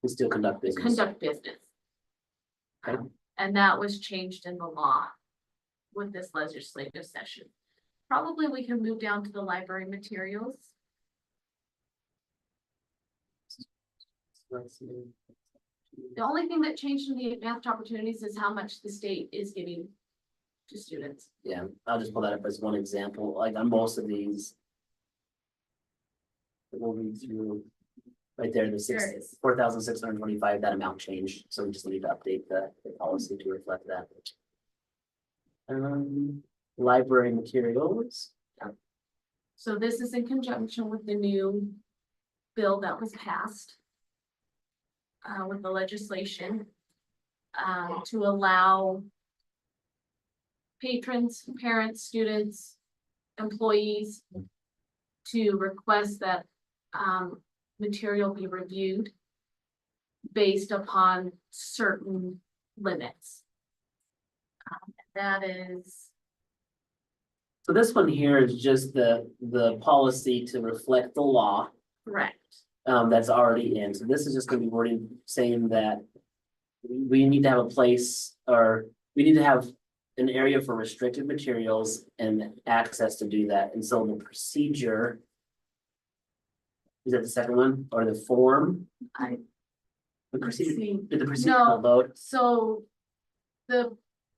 we still conduct business. conduct business. Okay. And that was changed in the law with this legislative session. Probably we can move down to the library materials. The only thing that changed in the advanced opportunities is how much the state is giving to students. Yeah, I'll just pull that up as one example, like on most of these. We'll read through. Right there, the There it is. 4,625, that amount changed, so we just need to update the policy to reflect that. Library materials. So this is in conjunction with the new bill that was passed. With the legislation. To allow. Patrons, parents, students, employees. To request that, material be reviewed. Based upon certain limits. That is. So this one here is just the policy to reflect the law. Correct. That's already in, so this is just gonna be wording saying that. We need to have a place, or we need to have an area for restricted materials and access to do that, and so the procedure. Is that the second one, or the form? I- The Let's procedure, see. did the procedure No. load? So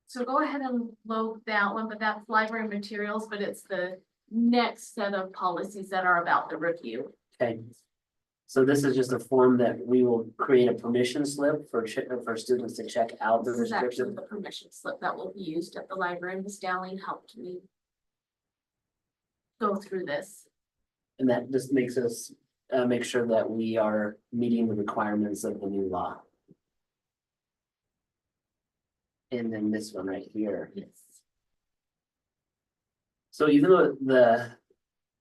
so go ahead and load that one, but that's library materials, but it's the next set of policies that are about the review. Okay. So this is just a form that we will create a permission slip for for students to check out the This is actually restriction. the permission slip that will be used at the library. Ms. Dowling helped me go through this. And that just makes us make sure that we are meeting the requirements of the new law. And then this one right here. Yes. So even though the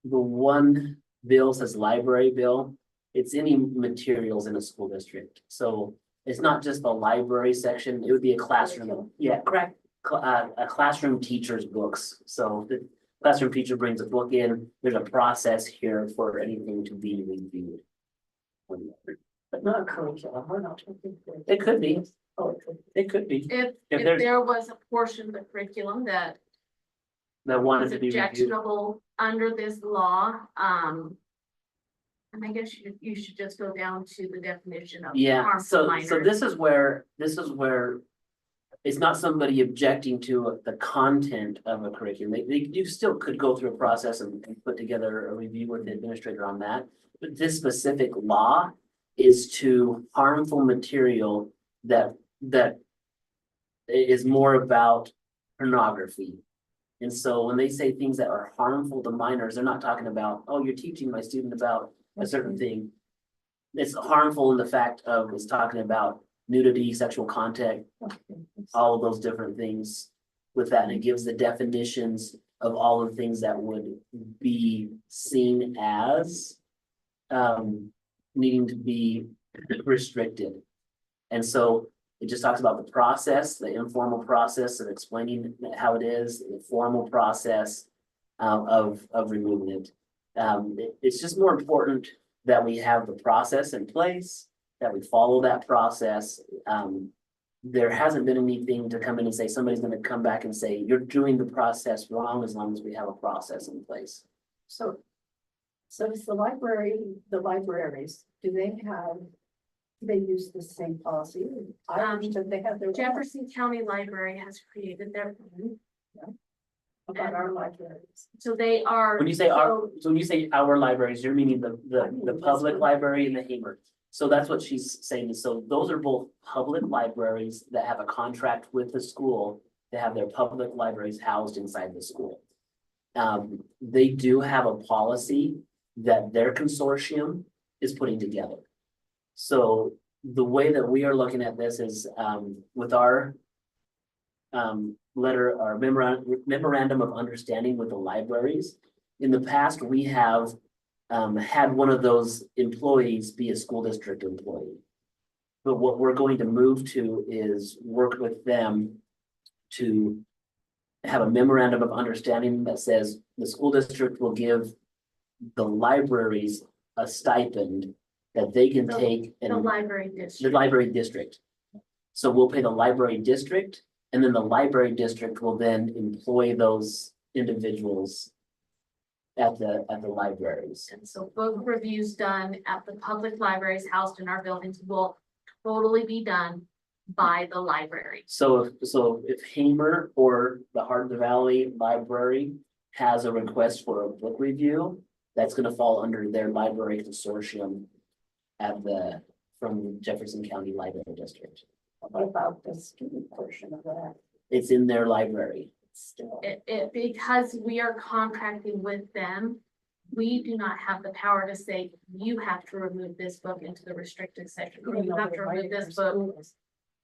one bill says library bill, it's any materials in a school district. So it's not just the library section, it would be a classroom, yeah, correct. A classroom teacher's books. So the classroom teacher brings a book in, there's a process here for anything to be reviewed. But not curriculum, we're not talking. It could be, Oh, it could it could be, If there's- there was a portion of the curriculum that that wanted is to be reviewed. objectionable under this law, and I guess you should just go down to the definition of Yeah, harmful so minors. this is where it's not somebody objecting to the content of a curriculum. You still could go through a process and put together a review with the administrator on that. But this specific law is to harmful material that is more about pornography. And so when they say things that are harmful to minors, they're not talking about, oh, you're teaching my student about a certain thing. It's harmful in the fact of, it's talking about nudity, sexual contact, all of those different things with that, and it gives the definitions of all the things that would be seen as needing to be restricted. And so it just talks about the process, the informal process of explaining how it is, the formal process of removing it. It's just more important that we have the process in place, that we follow that process. There hasn't been anything to come in and say, somebody's gonna come back and say, you're doing the process wrong, as long as we have a process in place. So is the libraries, do they use the same policy? I understood they have their. Jefferson County Library has created their, About our libraries. so they are. When you say our libraries, you're meaning the public library and the Hamer. So that's what she's saying. So those are both public libraries that have a contract with the school. They have their public libraries housed inside the school. They do have a policy that their consortium is putting together. So the way that we are looking at this is with our letter, our memorandum of understanding with the libraries. In the past, we have had one of those employees be a school district employee. But what we're going to move to is work with them to have a memorandum of understanding that says the school district will give the libraries a stipend that they can take The and library the district. library district. So we'll pay the library district, and then the library district will then employ those individuals at the libraries. And so book reviews done at the public libraries housed in our buildings will totally be done by the library. So if Hamer or the Heart of the Valley Library has a request for a book review, that's gonna fall under their library consortium from Jefferson County Library District. What about the student portion of that? It's in their library. Still. Because we are contracting with them, we do not have the power to say, you have to remove this book into the restricted section, or you have to remove this book.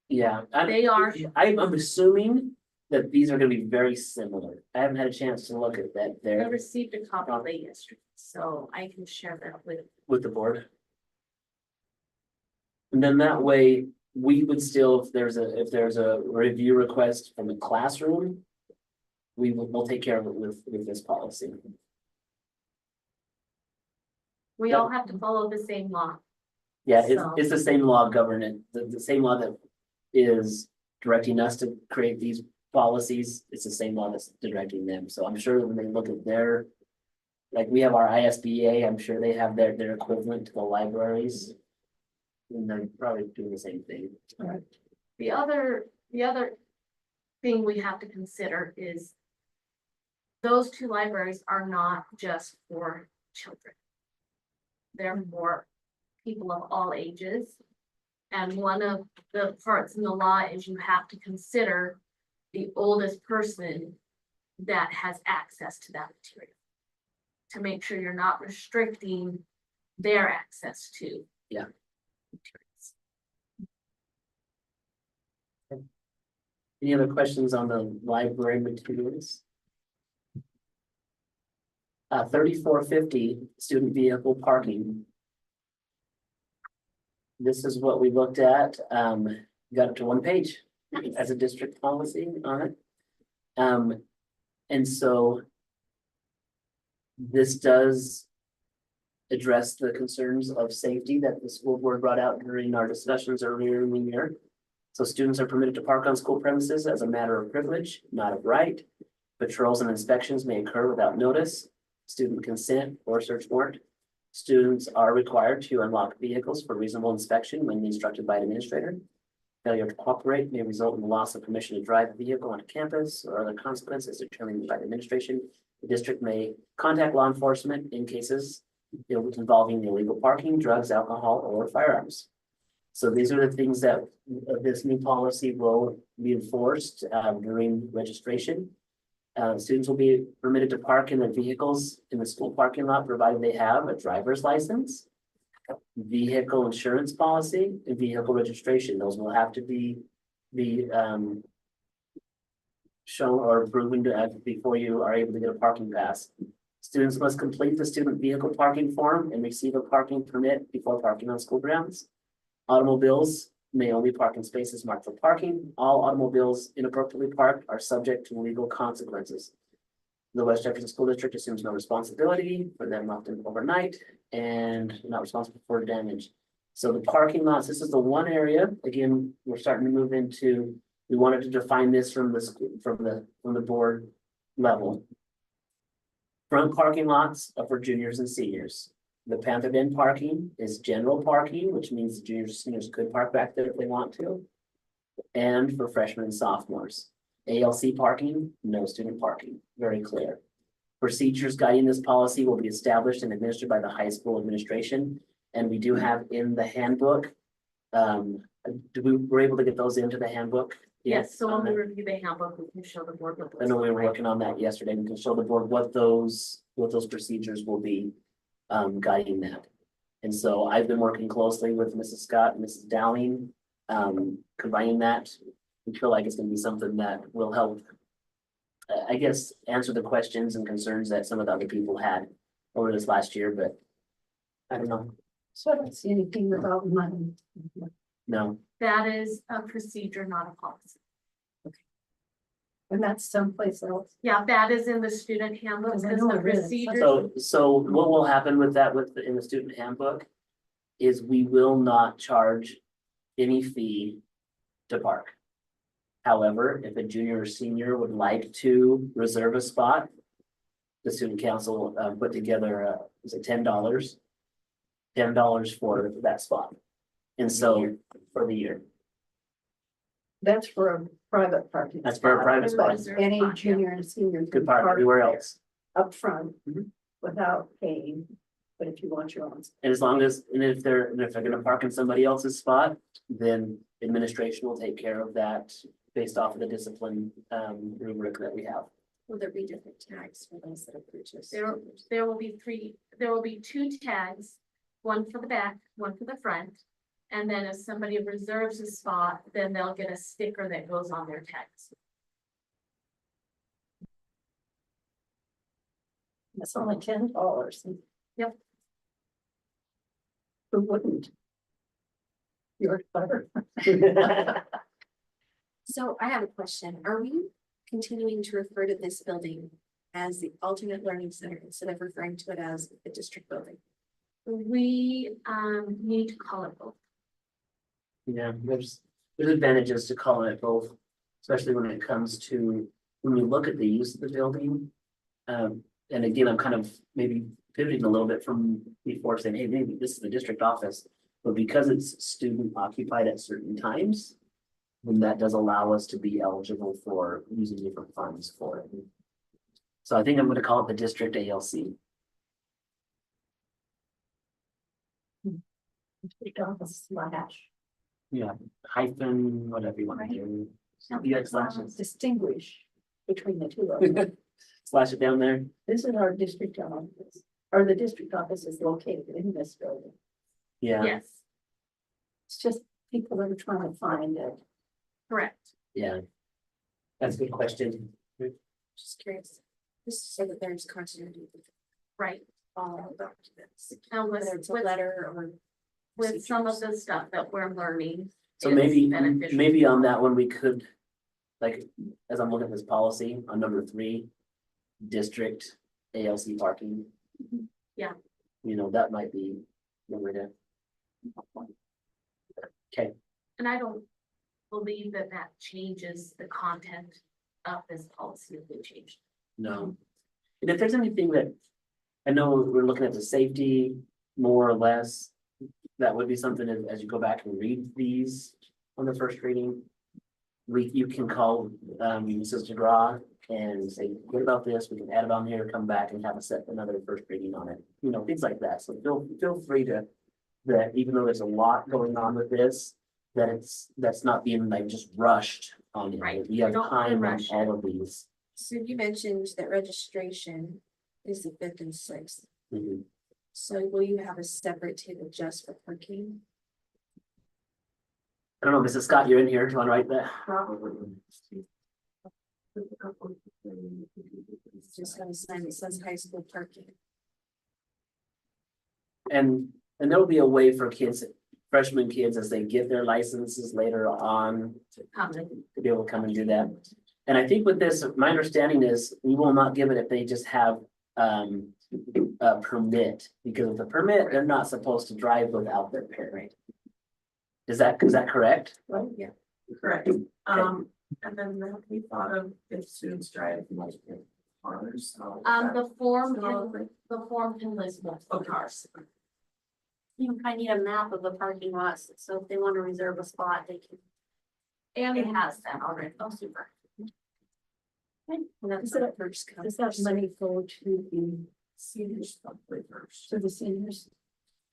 Yeah. They are. I'm assuming that these are gonna be very similar. I haven't had a chance to look at that I there received a copy late yesterday, so I can share that with. with the board. And then that way, we would still, if there's a review request from the classroom, we'll take care of it with this policy. We all have to follow the same law. Yeah, So- it's the same law governing, the same law that is directing us to create these policies, it's the same law that's directing them, so I'm sure when they look at their. Like, we have our ISBA, I'm sure they have their equivalent to the libraries. And they're probably doing the same thing. The other thing we have to consider is those two libraries are not just for children. They're for people of all ages. And one of the parts in the law is you have to consider the oldest person that has access to that material. To make sure you're not restricting their access to. Yeah. materials. Any other questions on the library materials? 3450 student vehicle parking. This is what we looked at, got it to one page as a district policy on it. And so. This does. Address the concerns of safety that the school board brought out during our discussions earlier in the year. So students are permitted to park on school premises as a matter of privilege, not of right. Patrols and inspections may occur without notice, student consent, or search warrant. Students are required to unlock vehicles for reasonable inspection when instructed by an administrator. Failure to cooperate may result in the loss of permission to drive the vehicle onto campus or other consequences determined by the administration. The district may contact law enforcement in cases involving illegal parking, drugs, alcohol, or firearms. So these are the things that this new policy will be enforced during registration. Students will be permitted to park in their vehicles in the school parking lot, provided they have a driver's license, vehicle insurance policy, and vehicle registration. Those will have to be shown or proven to before you are able to get a parking pass. Students must complete the student vehicle parking form and receive a parking permit before parking on school grounds. Automobiles may only park in spaces marked for parking. All automobiles inappropriately parked are subject to legal consequences. The West Jefferson School District assumes no responsibility for them left in overnight and not responsible for damage. So the parking lots, this is the one area, again, we're starting to move into, we wanted to define this from the school, from the board level. Front parking lots are for juniors and seniors. The Panther Den parking is general parking, which means the juniors and seniors could park back there if they want to. And for freshmen and sophomores. ALC parking, no student parking, very clear. Procedures guiding this policy will be established and administered by the high school administration. And we do have in the handbook, we're able to get those into the handbook? Yes, so when we review the handbook, we can show the board what I those know we look were like. working on that yesterday. We can show the board what those procedures will be guiding that. And so I've been working closely with Mrs. Scott and Mrs. Dowling, combining that. We feel like it's gonna be something that will help, I guess, answer the questions and concerns that some of the other people had over this last year, but I don't know, So I don't see anything about money. no. That is a procedure, not a policy. And that's someplace else. Yeah, that is in the student handbook, Because I because know the it is. procedure, So what will happen with that in the student handbook is we will not charge any fee to park. However, if a junior or senior would like to reserve a spot, the student council put together, is it $10? $10 for that spot. And so for the year, That's for a private parking. That's for a spot, private but spot. Any Spot, yeah. junior and senior. could can park everywhere there else. Up front, Mhm. without paying, but if you want your own. And as long as, and if they're gonna park in somebody else's spot, then administration will take care of that based off of the discipline rubric that we have. Will there be different tags for those that have purchased? there will be two tags, one for the back, one for the front. And then if somebody reserves a spot, then they'll get a sticker that goes on their tags. It's only $10. Yep. Who wouldn't? You're clever. So I have a question. Are we continuing to refer to this building as the alternate learning center instead of referring to it as the district building? We need to call it both. Yeah, there's advantages to calling it both. especially when it comes to, when we look at the use of the building. And again, I'm kind of maybe pivoting a little bit from before saying, hey, maybe this is the district office. But because it's student occupied at certain times, then that does allow us to be eligible for using different funds for it. So I think I'm gonna call it the district ALC. District office slash. Yeah, hyphen, whatever you want to do. Yeah, slashes. Distinguish between the two of them. Slash it down there. This is our district office, or the district office is located in this building. Yeah, Yes, It's just people that are trying to find it. correct. yeah. That's a good question. Just curious, just so that there's continuity with Right. all documents, And whether it's a with letter or. with some of the stuff that we're learning. So it's maybe, beneficial. maybe on that one, we could, like, as I'm looking at this policy on number 3, district ALC parking. Yeah. You know, that might be one way to. Okay, And I don't believe that that changes the content of this policy if we change. no. And if there's anything that, I know we're looking at the safety more or less, that would be something as you go back and read these on the first reading. You can call Mrs. DeGraw and say, what about this? We can add it on here, come back and have another first reading on it, you know, things like that. So feel free to, that even though there's a lot going on with this, that's not being like just rushed on it. Right. We have We don't wanna time on rush all it. of these. So you mentioned that registration is the 5th and 6th, Mhm. so will you have a separate table just for parking? I don't know, Mrs. Scott, you're in here. Do you want to write that? It's just on a sign that says high school parking. And there'll be a way for kids, freshman kids, as they get their licenses later on to be able to come and do that. And I think with this, my understanding is we will not give it if they just have a permit, because with a permit, they're not supposed to drive without their parent. Is that correct? Right? Yeah. Correct. And then we thought of if students drive multiple cars. The form can list multiple cars. You kind of need a map of the parking lots, so if they want to reserve a spot, they can. And it has that already. Oh, super. And That's that's the it. first come. Does that money go to Seniors probably first. the seniors?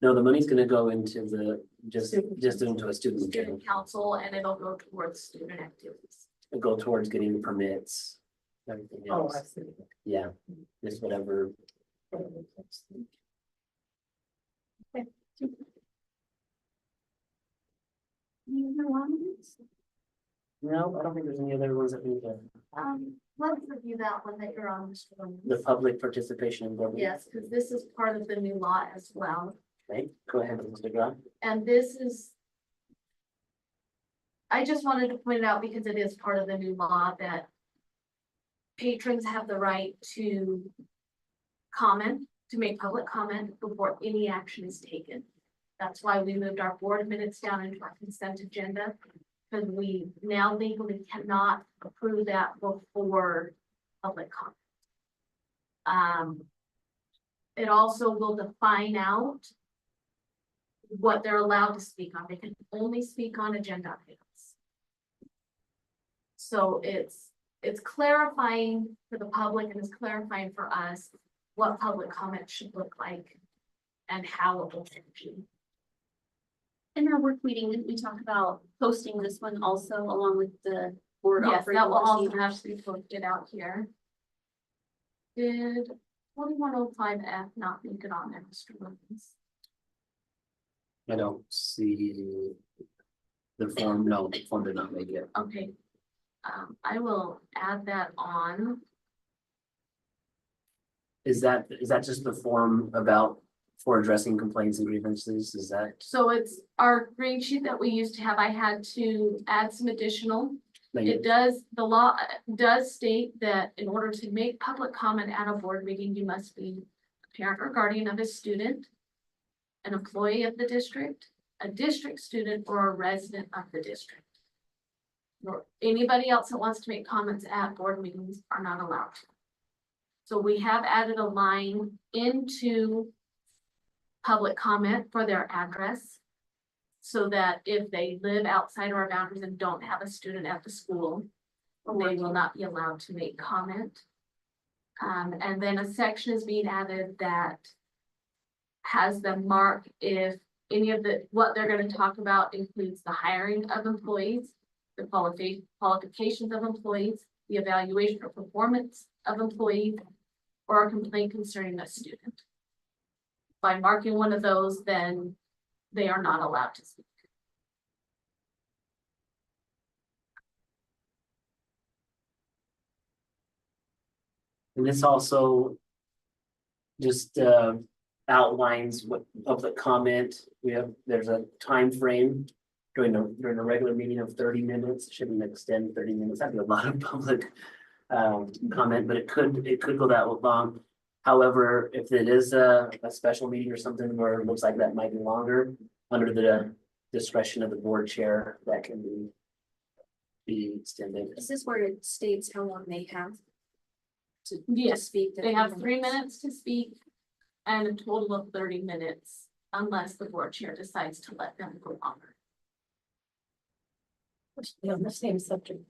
No, the money's gonna go into the, just into a student account, Student council, and it'll go towards student activities. and go towards getting the permits. Everything Oh, I else, see. yeah, just whatever. Any other ones? No, I don't think there's any other ones that we need to, Let's review that one that you're on, Mr. Williams. the public participation in government. Yes, because this is part of the new law as well. Right, go ahead, Mr. Grant. And this is. I just wanted to point it out because it is part of the new law that. Patrons have the right to. Comment, to make public comment before any action is taken. That's why we moved our board minutes down into our consent agenda. Because we now legally cannot approve that before public comment. It also will define out what they're allowed to speak on. They can only speak on agenda items. So it's clarifying for the public and it's clarifying for us what public comment should look like and how it will change. In our work meeting, did we talk about posting this one also along with the board Yes, operating that will also procedures? have to be posted out here. Did 4105F not make it on there, Mr. Williams? I don't see the form, no, the form did not make it. Okay. I will add that on. Is that just the form about for addressing complaints and grievances? Is that? So it's our green sheet that we used to have. I had to add some additional. It does, the law does state that in order to make public comment at a board meeting, you must be a parent or guardian of a student, an employee of the district, a district student, or a resident of the district. nor anybody else that wants to make comments at board meetings are not allowed to. So we have added a line into public comment for their address. So that if they live outside of our boundaries and don't have a student at the school, they will not be allowed to make comment. And then a section is being added that has them mark if any of what they're gonna talk about includes the hiring of employees, the qualifications of employees, the evaluation or performance of employees, or a complaint concerning a student. By marking one of those, then they are not allowed to speak. And this also just outlines what public comment, there's a time frame during a regular meeting of 30 minutes, shouldn't extend 30 minutes, that'd be a lot of public comment, but it could go that long. However, if it is a special meeting or something where it looks like that might be longer, under the discretion of the board chair, that can be extended. Is this where it states how long they have? To Yes, speak? they have 3 minutes to speak and a total of 30 minutes unless the board chair decides to let them go longer. On the same subject.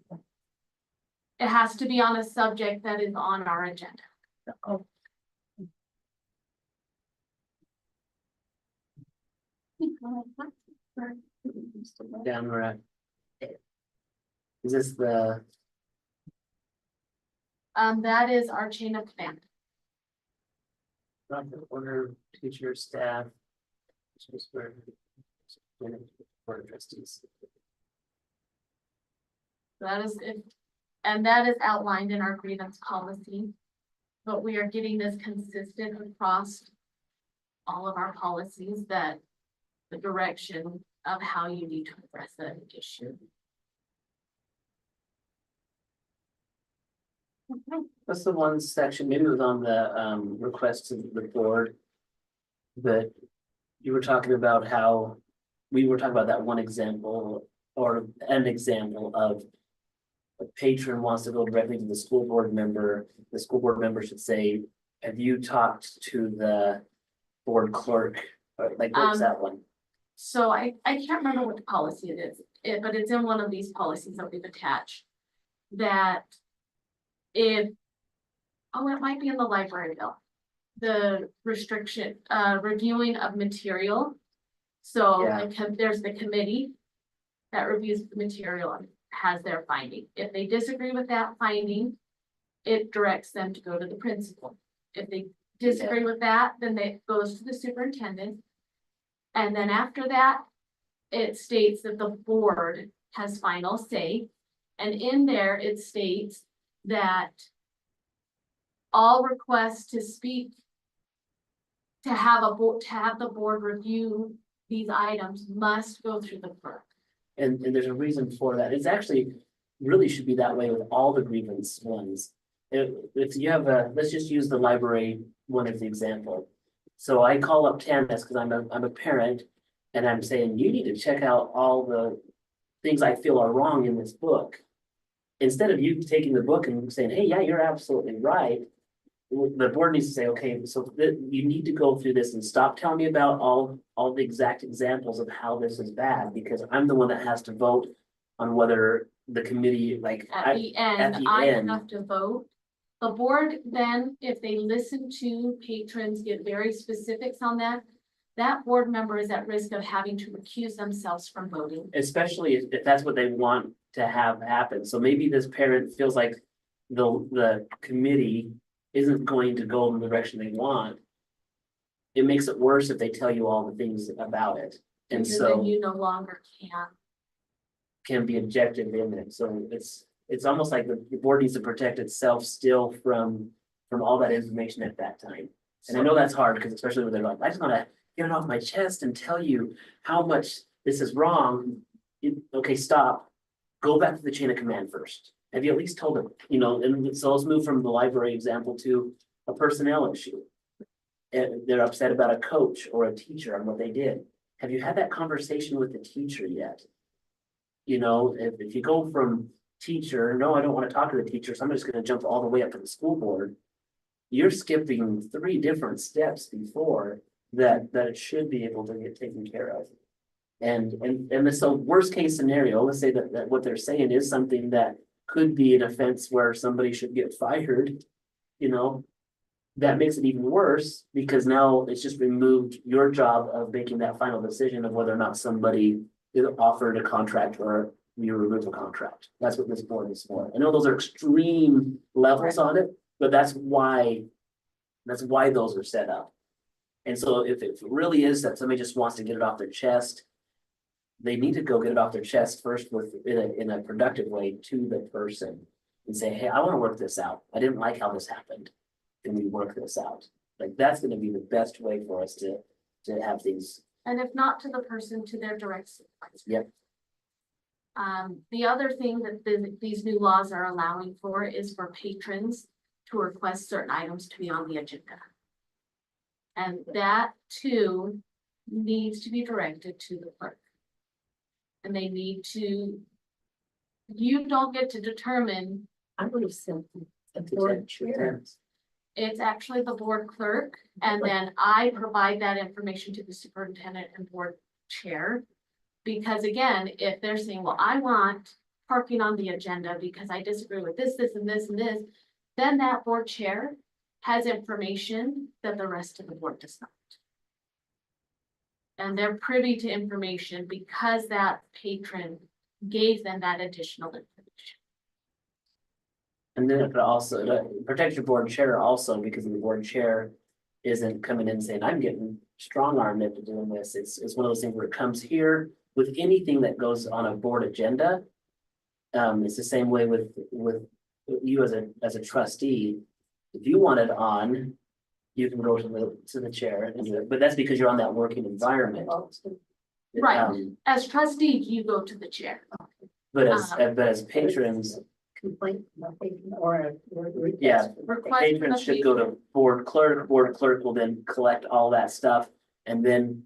It has to be on a subject that is on our agenda. Oh, Down where is this the, That is our chain of command. order, teacher, staff? Board of trustees. That is it. And that is outlined in our grievance policy. But we are getting this consistent across all of our policies, that the direction of how you need to address that issue. What's the one section, maybe it was on the request to the board. That you were talking about how, we were talking about that one example, or an example of. A patron wants to go directly to the school board member, the school board member should say, have you talked to the board clerk? Or, like, what's that one? So I can't remember what the policy it is, but it's in one of these policies that we've attached. That if, it might be in the library bill. The restriction, reviewing of material. So Yeah. there's the committee that reviews the material and has their finding. If they disagree with that finding, it directs them to go to the principal. If they disagree with that, then it goes to the superintendent. And then after that, it states that the board has final say. And in there, it states that all requests to speak, to have the board review these items must go through the clerk. And there's a reason for that, it's actually, really should be that way with all the grievance ones. If you have let's just use the library one as the example. So I call up Tanis because I'm a parent, and I'm saying, you need to check out all the things I feel are wrong in this book. Instead of you taking the book and saying, hey, yeah, you're absolutely right. The board needs to say, okay, so you need to go through this and stop telling me about all the exact examples of how this is bad, because I'm the one that has to vote on whether the committee, like. At the end, I have to vote. The board then, if they listen to patrons, get very specifics on that, that board member is at risk of having to recuse themselves from voting. Especially if that's what they want to have happen, so maybe this parent feels like the committee isn't going to go in the direction they want. It makes it worse if they tell you all the things about it, and Because so then you no longer can be objective in it, so it's almost like the board needs to protect itself still from all that information at that time. And I know that's hard, because especially when they're like, I just wanna get it off my chest and tell you how much this is wrong. Okay, stop, go back to the chain of command first. Have you at least told them, and so let's move from the library example to a personnel issue. And they're upset about a coach or a teacher on what they did. Have you had that conversation with the teacher yet? You know, if you go from teacher, no, I don't wanna talk to the teacher, so I'm just gonna jump all the way up to the school board. You're skipping 3 different steps before that it should be able to get taken care of. And so worst case scenario, let's say that what they're saying is something that could be an offense where somebody should get fired, you know. That makes it even worse because now it's just removed your job of making that final decision of whether or not somebody is offered a contract or you remove a contract. That's what this board is for. I know those are extreme levels on it, but that's why those are set up. And so if it really is that somebody just wants to get it off their chest, they need to go get it off their chest first in a productive way to the person and say, hey, I want to work this out. I didn't like how this happened. Can we work this out? Like, that's gonna be the best way for us to have things. And if not to the person, to their direct supervisor. Yep. The other thing that these new laws are allowing for is for patrons to request certain items to be on the agenda. And that too needs to be directed to the clerk. And they need to, you don't get to determine, I would have said the board chair. it's actually the board clerk. And then I provide that information to the superintendent and board chair. Because again, if they're saying, well, I want parking on the agenda because I disagree with this, this, and this, and this, then that board chair has information that the rest of the board does not. And they're privy to information because that patron gave them that additional information. And then it could also protect your board chair also because the board chair isn't coming in saying, I'm getting strong armed into doing this. It's one of those things where it comes here with anything that goes on a board agenda. It's the same way with you as a trustee. If you want it on, you can go to the chair and do it, but that's because you're on that working environment. Right. As trustee, you go to the chair. But as patrons, Complaint, or. Yeah. Request patrons should go to board clerk will then collect all that stuff. And then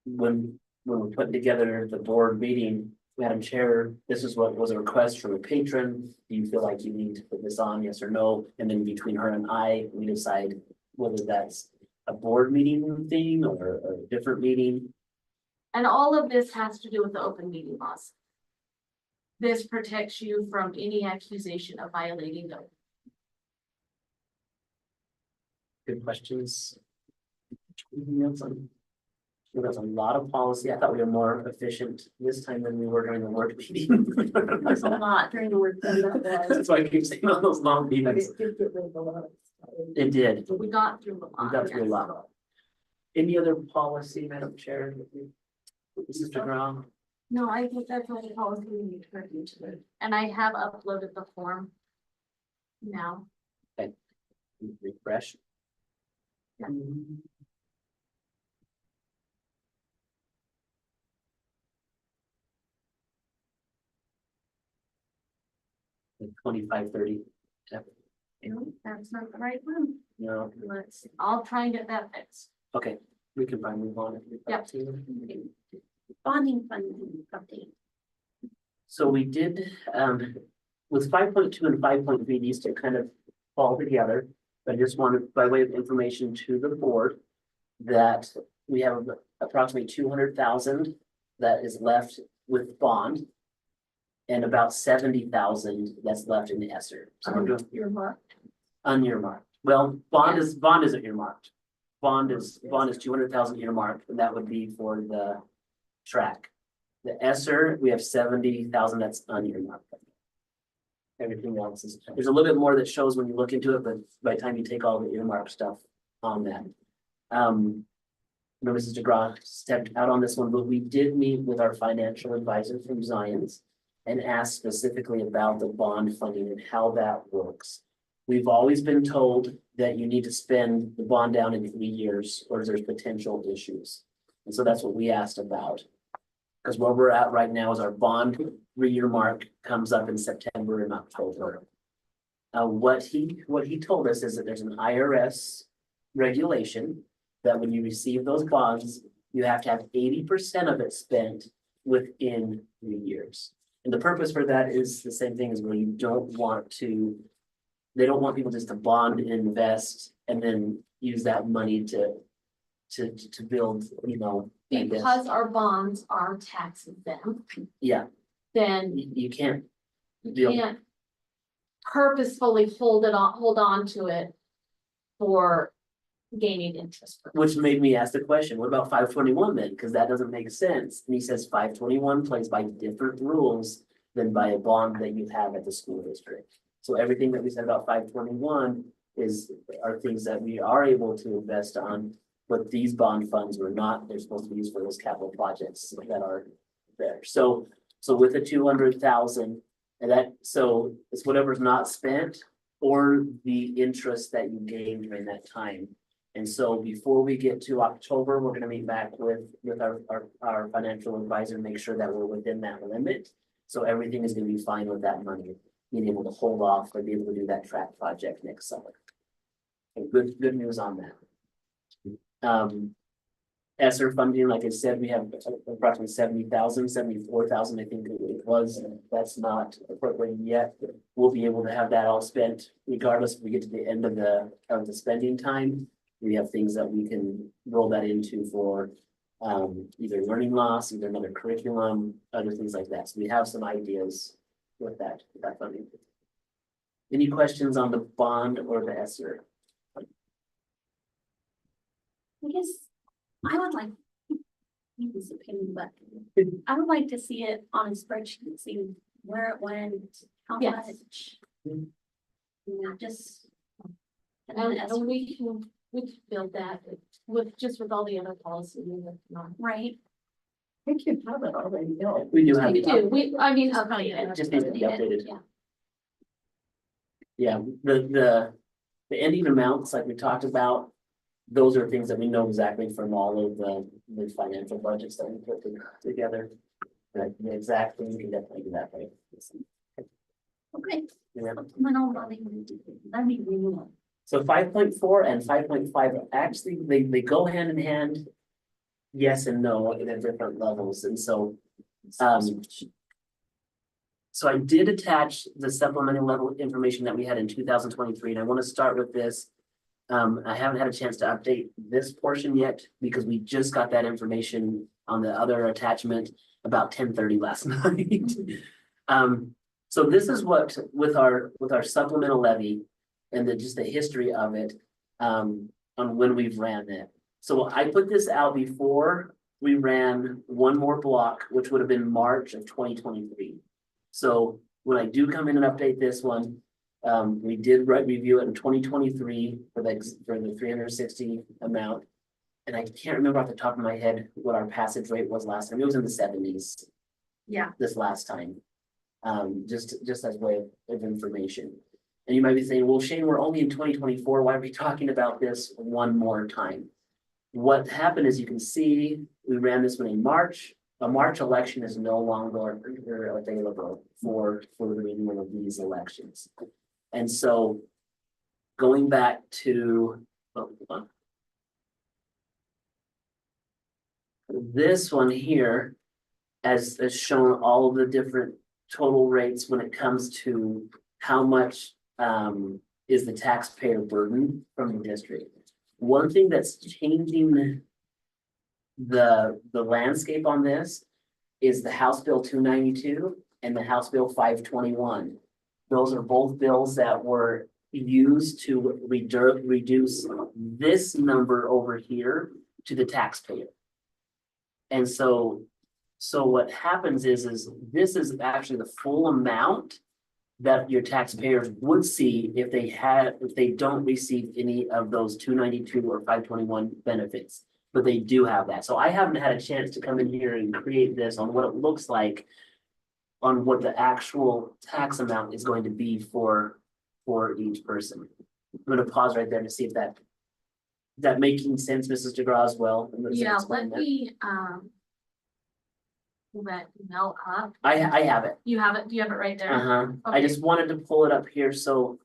when we're putting together the board meeting, Madam Chair, this is what was a request from a patron. Do you feel like you need to put this on, yes or no? And then between her and I, we decide whether that's a board meeting thing or a different meeting. And all of this has to do with the open meeting laws. This protects you from any accusation of violating them. Good questions. Anything else on? There's a lot of policy. I thought we were more efficient this time than we were during the work meeting. There's a lot during the work. That's why I keep saying all those long But meetings. it did get rid of a lot. It did. We got through a lot. We got through a yes. lot. Any other policy, Madam Chair? Mrs. DeGrom? No, I think that's all the policy we need to review today. And I have uploaded the form now. Refresh. Yeah. 2530. No, that's not the right one. No, I'll try and get that fixed. okay, we can probably move on if you'd like to. Bonding fund update. So we did, with 5.2 and 5.3, these two kind of fall together. But I just wanted, by way of information to the board, that we have approximately 200,000 that is left with bond. And about 70,000 that's left in the ESSER. So we're doing Your mark. unearmarked. Well, bond isn't earmarked. Bond is 200,000 earmarked, and that would be for the track. The ESSER, we have 70,000 that's unearmarked. Everything else is, there's a little bit more that shows when you look into it, but by the time you take all the earmarked stuff on that. Mrs. DeGraw stepped out on this one, but we did meet with our financial advisor from Zions and asked specifically about the bond funding and how that works. We've always been told that you need to spend the bond down in 3 years or there's potential issues. And so that's what we asked about. Because where we're at right now is our bond 3-year mark comes up in September and October. What he told us is that there's an IRS regulation that when you receive those bonds, you have to have 80% of it spent within 3 years. And the purpose for that is the same thing as where you don't want to. They don't want people just to bond and invest and then use that money to build, you know. I guess. Because our bonds are tax exempt, Yeah, then you can't, you Deal. can't purposefully hold on to it for gaining interest. which made me ask the question, what about 521 then? Because that doesn't make sense. And he says 521 plays by different rules than by a bond that you have at the school district. So everything that we said about 521 are things that we are able to invest on. But these bond funds were not, they're supposed to be used for those capital projects that are there. So with the 200,000 and so it's whatever's not spent or the interest that you gain during that time. And so before we get to October, we're gonna meet back with our financial advisor, make sure that we're within that limit. So everything is gonna be fine with that money, being able to hold off or be able to do that track project next summer. Okay, good news on that. ESSER funding, like I said, we have approximately 70,000, 74,000, I think it was, and that's not appropriate yet. We'll be able to have that all spent regardless if we get to the end of the spending time. We have things that we can roll that into for either learning loss, either another curriculum, other things like that. So we have some ideas with that funding. Any questions on the bond or the ESSER? I guess I would like, this opinion, but I would like to see it on a spreadsheet, see where it went, how Yes. much. Mhm. Yeah, just. And And, then as and we can build that with all the other policies. right, I think you have it already built. We do have. We do, I mean, Just probably It just needs to be updated. yeah. Yeah, the ending amounts like we talked about, those are things that we know exactly from all of the financial budgets that we put together. Right, the exact thing, you can definitely do that, right? Okay. Yeah. Let me renew. So 5.4 and 5.5 actually, they go hand in hand. Yes and no at different levels, and so. So I did attach the supplemental level information that we had in 2023, and I want to start with this. I haven't had a chance to update this portion yet because we just got that information on the other attachment about 10:30 last night. So this is what with our supplemental levy and just the history of it on when we've ran it. So I put this out before we ran one more block, which would have been March of 2023. So when I do come in and update this one, we did review it in 2023 for the 360 amount. And I can't remember off the top of my head what our passage rate was last time. It was in the 70s. Yeah. This last time. Just as way of information. And you might be saying, well, Shane, we're only in 2024. Why are we talking about this one more time? What happened is you can see we ran this one in March. A March election is no longer available for the renewal of these elections. And so going back to this one here, as shown all of the different total rates when it comes to how much is the taxpayer burden from the district. One thing that's changing the landscape on this is the House Bill 292 and the House Bill 521. Those are both bills that were used to reduce this number over here to the taxpayer. And so what happens is this is actually the full amount that your taxpayers would see if they don't receive any of those 292 or 521 benefits. But they do have that. So I haven't had a chance to come in here and create this on what it looks like on what the actual tax amount is going to be for each person. I'm gonna pause right there to see if that making sense, Mrs. DeGraw, as well. Yeah, let me, pull that email up. I have it. You have it, do you have it right there? I just wanted to pull it up here, so.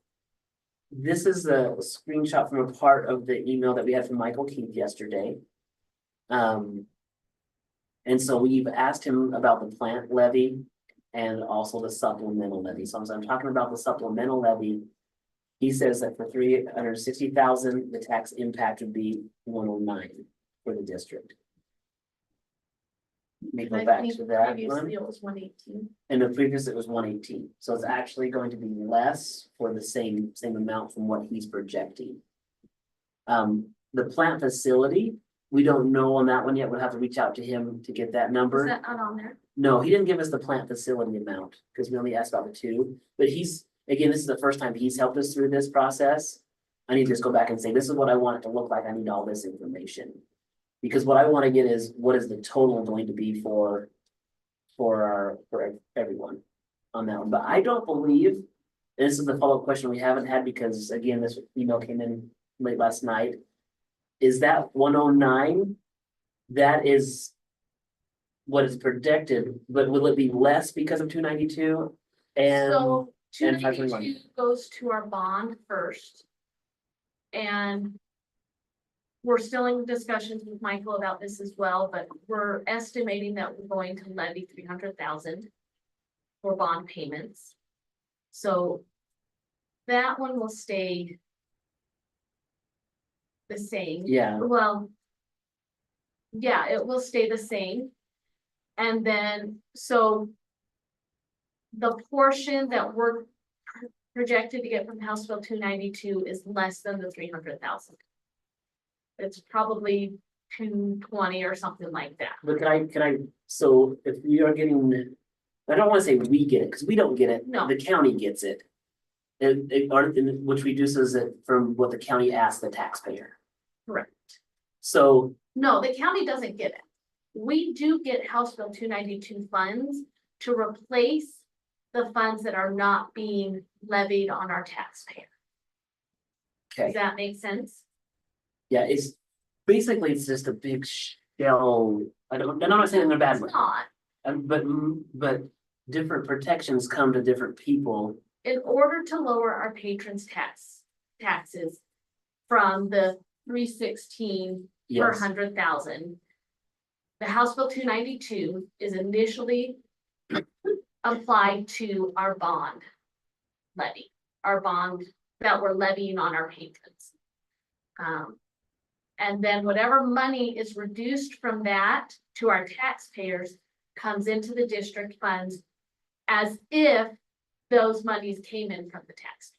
This is a screenshot from a part of the email that we had from Michael Keith yesterday. And so we've asked him about the plant levy. and also the supplemental levy. So as I'm talking about the supplemental levy, he says that for 360,000, the tax impact would be 109 for the district. Let me I go back think to that previously one. it was 118. And the previous it was 118, so it's actually going to be less for the same amount from what he's projecting. The plant facility, we don't know on that one yet. We'll have to reach out to him to get that Is number. that not on there? No, he didn't give us the plant facility amount, because we only asked about the two, but again, this is the first time he's helped us through this process. I need to just go back and say, this is what I want it to look like, I need all this information. Because what I wanna get is, what is the total going to be for everyone on that one, but I don't believe, and this is the follow-up question we haven't had, because again, this email came in late last night. Is that 109? That is what is predicted, but will it be less because of 292? And So two and 521. ninety-two goes to our bond first. And we're still in discussions with Michael about this as well, but we're estimating that we're going to levy 300,000 for bond payments. So that one will stay the same. yeah, Well, yeah, it will stay the same. And then, so the portion that we're projected to get from House Bill 292 is less than the 300,000. It's probably 220 or something like that. but so if we are getting, I don't wanna say we get it, because we don't get it. No. The county gets it. Which reduces it from what the county asks the taxpayer. Correct. So, No, the county doesn't get it. We do get House Bill 292 funds to replace the funds that are not being levied on our taxpayer. okay, Does that make sense? yeah, it's just a big shell. I'm not saying in a bad It's way. not. But different protections come to different people. In order to lower our patrons' taxes from the 316 per Yes, 100,000. The House Bill 292 is initially applied to our bond levy, our bond that we're levying on our patrons. And then whatever money is reduced from that to our taxpayers comes into the district funds as if those monies came in from the taxpayers.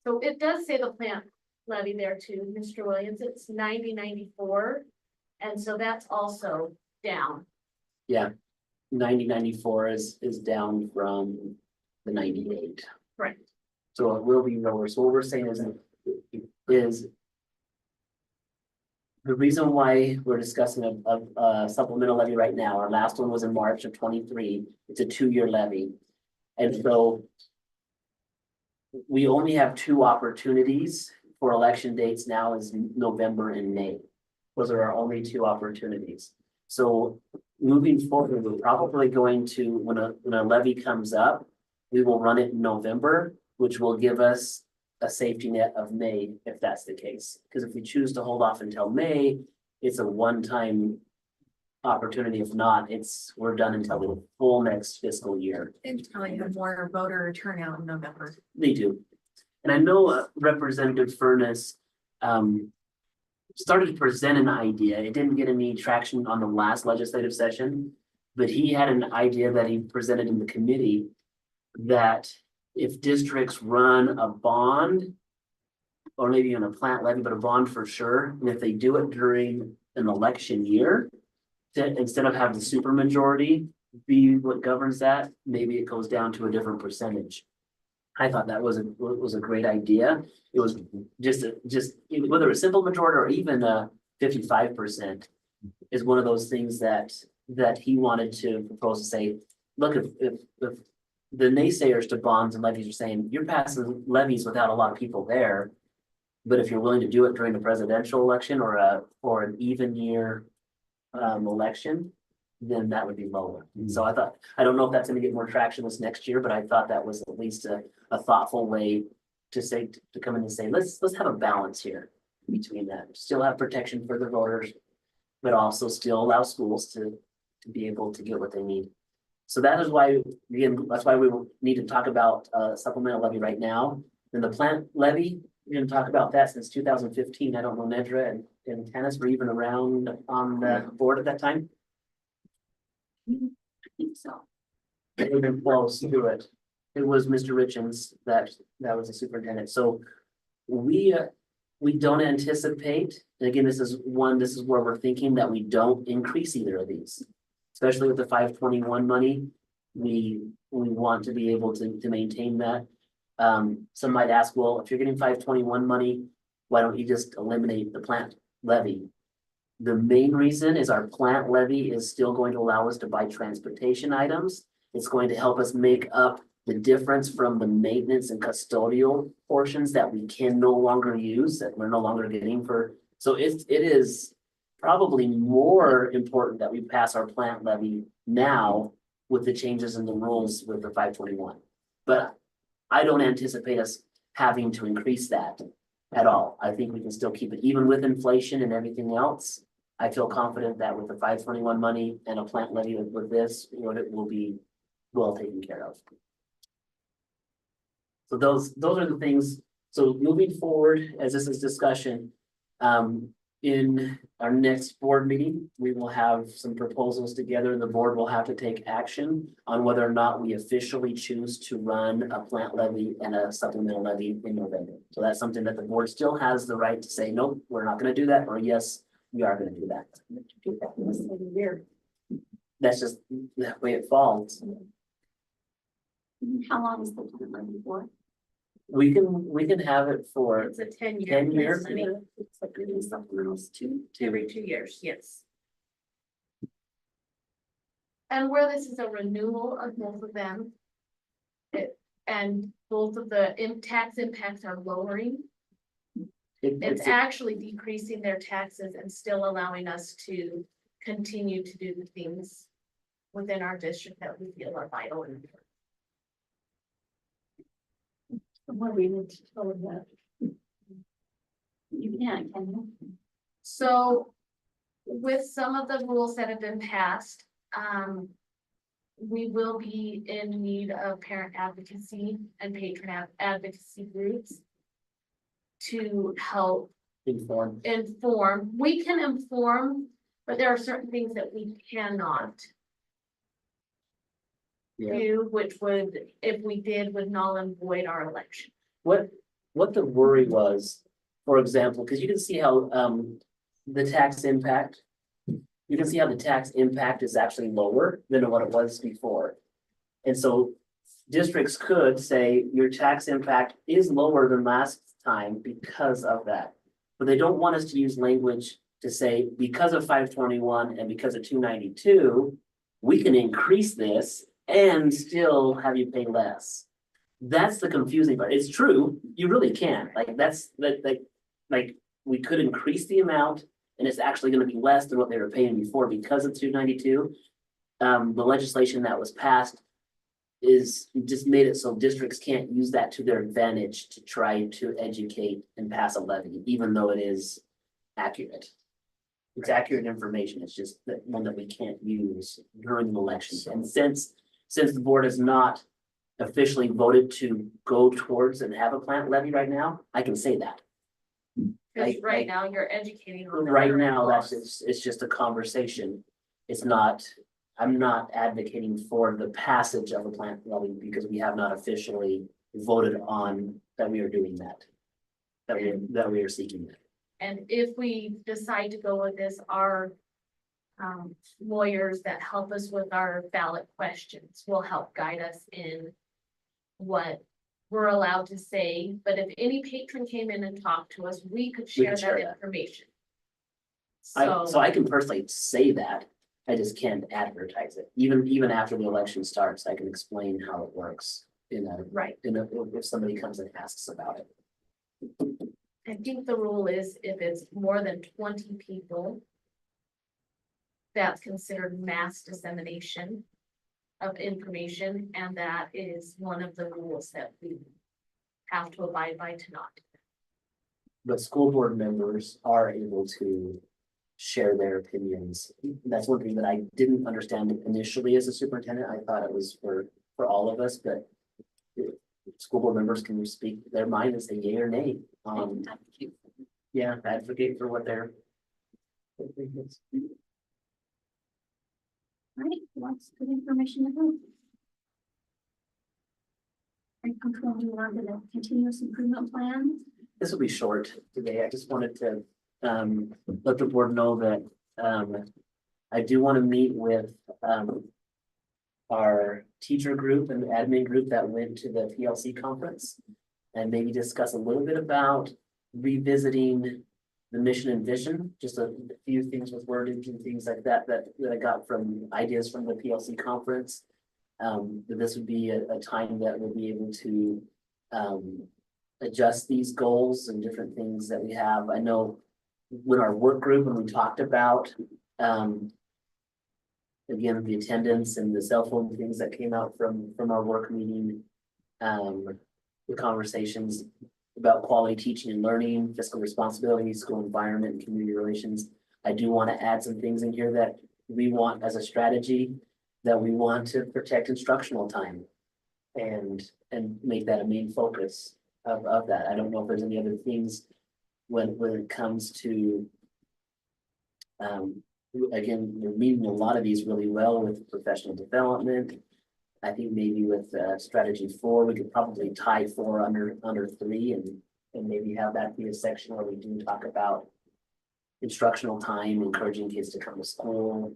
So it does say the plant levy there too, Mr. Williams, it's 9094. And so that's also down. 9094 is down from the 98. Right. So it will be lower. So what we're saying is the reason why we're discussing a supplemental levy right now, our last one was in March of 23. It's a 2-year levy. And so we only have 2 opportunities for election dates now, is November and May. Those are our only 2 opportunities. So moving forward, we're probably going to, when a levy comes up, we will run it in November, which will give us a safety net of May, if that's the case. Because if we choose to hold off until May, it's a one-time opportunity. If not, we're done until the full next fiscal year. And probably have more voter turnout in November. They do. And I know Representative Furness started to present an idea. It didn't get any traction on the last legislative session, but he had an idea that he presented in the committee that if districts run a bond, or maybe even a plant levy, but a bond for sure, and if they do it during an election year, instead of having the supermajority be what governs that, maybe it goes down to a different percentage. I thought that was a great idea. It was just whether a simple majority or even a 55% is one of those things that he wanted to propose to say, look, if the naysayers to bonds and levies are saying you're passing levies without a lot of people there, but if you're willing to do it during a presidential election or an even year election, then that would be lower. And so I thought, I don't know if that's going to get more traction this next year, but I thought that was at least a thoughtful way to come in and say, let's have a balance here between that. Still have protection for the voters, but also still allow schools to be able to get what they need. So that is why, again, that's why we will need to talk about supplemental levy right now. Then the plant levy, we're gonna talk about that since 2015. I don't know, Nedra and Tanis were even around on the board at that time. I think so. It would have been close to it. It was Mr. Richens that was the superintendent. So we don't anticipate, and again, this is where we're thinking that we don't increase either of these. Especially with the 521 money, we want to be able to maintain that. Some might ask, well, if you're getting 521 money, why don't you just eliminate the plant levy? The main reason is our plant levy is still going to allow us to buy transportation items. It's going to help us make up the difference from the maintenance and custodial portions that we can no longer use, that we're no longer getting for. So it is probably more important that we pass our plant levy now with the changes in the rules with the 521. But I don't anticipate us having to increase that at all. I think we can still keep it even with inflation and everything else. I feel confident that with the 521 money and a plant levy with this, it will be well taken care of. So those are the things. So moving forward, as this is discussion, in our next board meeting, we will have some proposals together. The board will have to take action on whether or not we officially choose to run a plant levy and a supplemental levy in November. So that's something that the board still has the right to say, nope, we're not going to do that, or yes, we are going to do that. Do that in the same year. That's just the way it falls. How long is the plant levy for? We can have it for It's a 10-year. 10 years. I mean, It's like reading supplementals too. every 2 years, yes. And where this is a renewal of both of them. And both of the tax impacts are lowering. It's actually decreasing their taxes and still allowing us to continue to do the things within our district that we feel are vital and important. What do we need to tell them that? You can you? So with some of the rules that have been passed, we will be in need of parent advocacy and patron advocacy groups to help informed. inform. We can inform, but there are certain things that we cannot Yeah. do, which would, if we did, would null and void our election. What the worry was, for example, because you can see how the tax impact. You can see how the tax impact is actually lower than what it was before. And so districts could say your tax impact is lower than last time because of that. But they don't want us to use language to say because of 521 and because of 292, we can increase this and still have you pay less. That's the confusing part. It's true, you really can. Like we could increase the amount and it's actually going to be less than what they were paying before because of 292. The legislation that was passed is just made it so districts can't use that to their advantage to try to educate and pass a levy, even though it is accurate. It's accurate information. It's just that one that we can't use during the elections. And since the board has not officially voted to go towards and have a plant levy right now, I can say that. Because Like- right now you're educating. on Right other now, laws. it's just a conversation. It's not, I'm not advocating for the passage of a plant levy because we have not officially voted on that we are doing that. That we are seeking that. And if we decide to go with this, our lawyers that help us with our ballot questions will help guide us in what we're allowed to say. But if any patron came in and talked to us, we could share share that that. information. So I can personally say that, I just can't advertise it. Even after the election starts, I can explain how it works Right. if somebody comes and asks about it. I think the rule is if it's more than 20 people, that's considered mass dissemination of information, and that is one of the rules that we have to abide by to not. But school board members are able to share their opinions. That's one thing that I didn't understand initially as a superintendent. I thought it was for all of us, but school board members can speak their mind and say yay or nay. Yeah, advocate for what they're. Right, lots of good information to know. And I'm going to move on to the continuous improvement plan. This will be short today. I just wanted to let the board know that I do want to meet with our teacher group and admin group that went to the PLC conference and maybe discuss a little bit about revisiting the mission and vision, just a few things with wording and things like that that I got from ideas from the PLC conference. That this would be a time that we'll be able to adjust these goals and different things that we have. I know when our work group, when we talked about again, the attendance and the cell phone things that came out from our work meeting, the conversations about quality teaching and learning, fiscal responsibility, school environment, and community relations. I do want to add some things in here that we want as a strategy, that we want to protect instructional time and make that a main focus of that. I don't know if there's any other things when it comes to again, we're meeting a lot of these really well with professional development. I think maybe with strategy 4, we could probably tie 4 under 3 and maybe have that be a section where we do talk about instructional time, encouraging kids to come to school,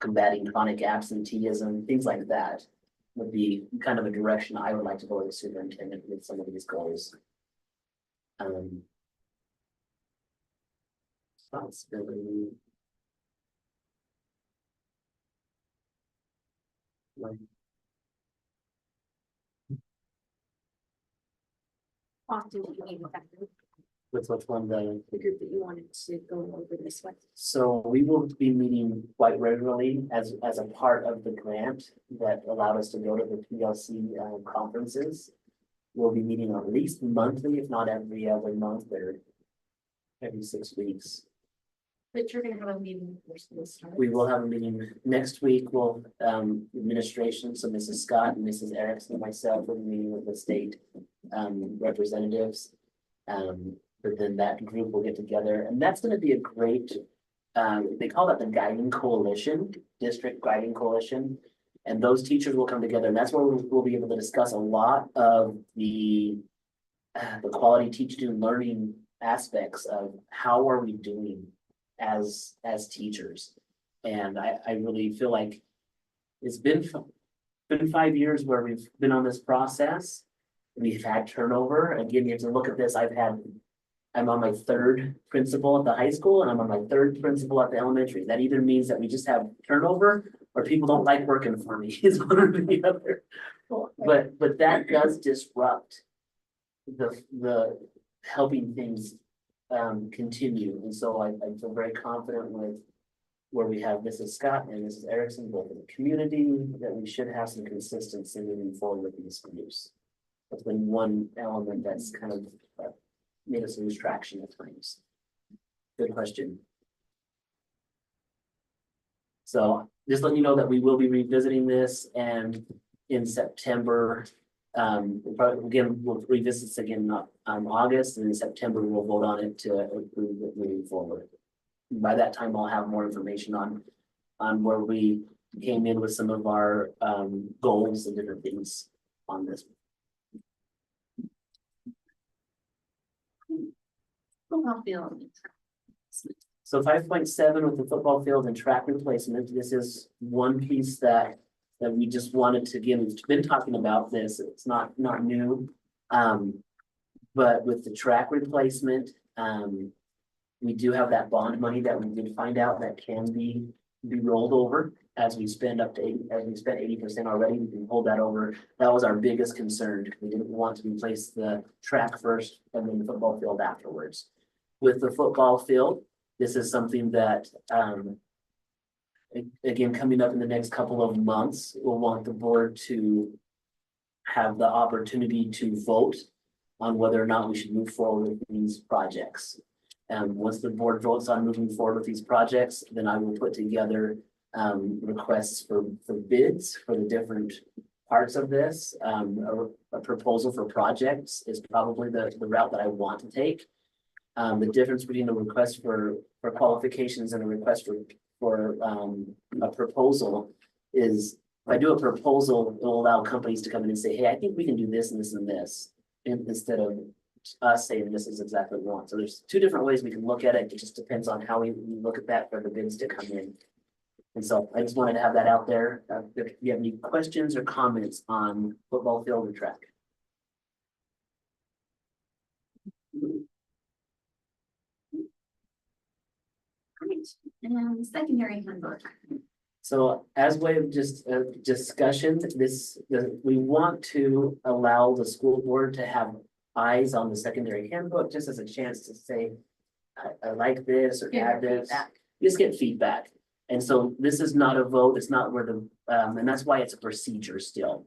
combating chronic absenteeism, things like that would be kind of a direction I would like to go as a superintendent with some of these goals. Responsibility. Often do you meet with that group, With which one, the group that you wanted to go over this with? so we will be meeting quite regularly as a part of the grant that allowed us to go to the PLC conferences. We'll be meeting at least monthly, if not every other month or every 6 weeks. But you're gonna have a meeting before school starts. We will have a meeting next week. We'll administration, so Mrs. Scott and Mrs. Erickson and myself will be meeting with the state representatives. But then that group will get together, and that's gonna be a great, they call that the guiding coalition, district guiding coalition. And those teachers will come together, and that's where we'll be able to discuss a lot of the quality teaching and learning aspects of how are we doing as teachers. And I really feel like it's been 5 years where we've been on this process. We've had turnover. Again, you have to look at this. I'm on my 3rd principal at the high school, and I'm on my 3rd principal at the elementary. That either means that we just have turnover or people don't like working for me, is one or the other. But that does disrupt the helping things continue. And so I feel very confident with where we have Mrs. Scott and Mrs. Erickson, both in the community, that we should have some consistency moving forward with these groups. That's been one element that's kind of made us lose traction at times. Good question. So just letting you know that we will be revisiting this, and in September, we'll revisit this again in August, and in September we'll vote on it to approve it moving forward. By that time, I'll have more information on where we came in with some of our goals and different things on this. Football field. So 5.7 with the football field and track replacement, this is one piece that we just wanted to, again, we've been talking about this, it's not new. But with the track replacement, we do have that bond money that we did find out that can be rolled over as we spend up to 80% already. We can hold that over. That was our biggest concern. We didn't want to replace the track first and then the football field afterwards. With the football field, this is something that, again, coming up in the next couple of months, we'll want the board to have the opportunity to vote on whether or not we should move forward with these projects. Once the board votes on moving forward with these projects, then I will put together requests for bids for the different parts of this. A proposal for projects is probably the route that I want to take. The difference between the request for qualifications and a request for a proposal is, if I do a proposal, it will allow companies to come in and say, hey, I think we can do this and this and this, instead of us saying this is exactly what we want. So there's two different ways we can look at it. It just depends on how we look at that for the bids to come in. And so I just wanted to have that out there. If you have any questions or comments on football field or track. Great. And secondary handbook. So as way of just discussion, we want to allow the school board to have eyes on the secondary handbook, just as a chance to say, I like this or add this. Just get feedback. And so this is not a vote, it's not where the, and that's why it's a procedure still.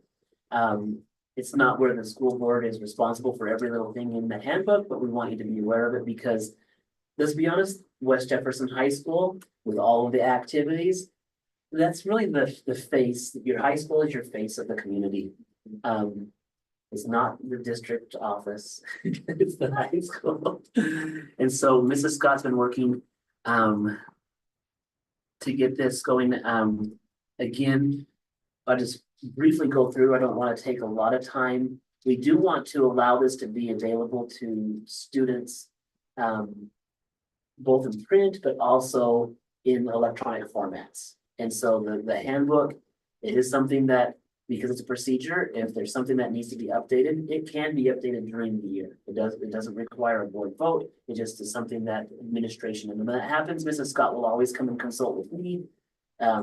It's not where the school board is responsible for every little thing in the handbook, but we want you to be aware of it because, let's be honest, West Jefferson High School, with all of the activities, that's really the face, your high school is your face of the community. It's not the district office, it's the high school. And so Mrs. Scott's been working to get this going. Again, I'll just briefly go through. I don't want to take a lot of time. We do want to allow this to be available to students, both in print, but also in electronic formats. And so the handbook, it is something that, because it's a procedure, if there's something that needs to be updated, it can be updated during the year. It doesn't require a board vote. It just is something that administration, and when that happens, Mrs. Scott will always come and consult with me,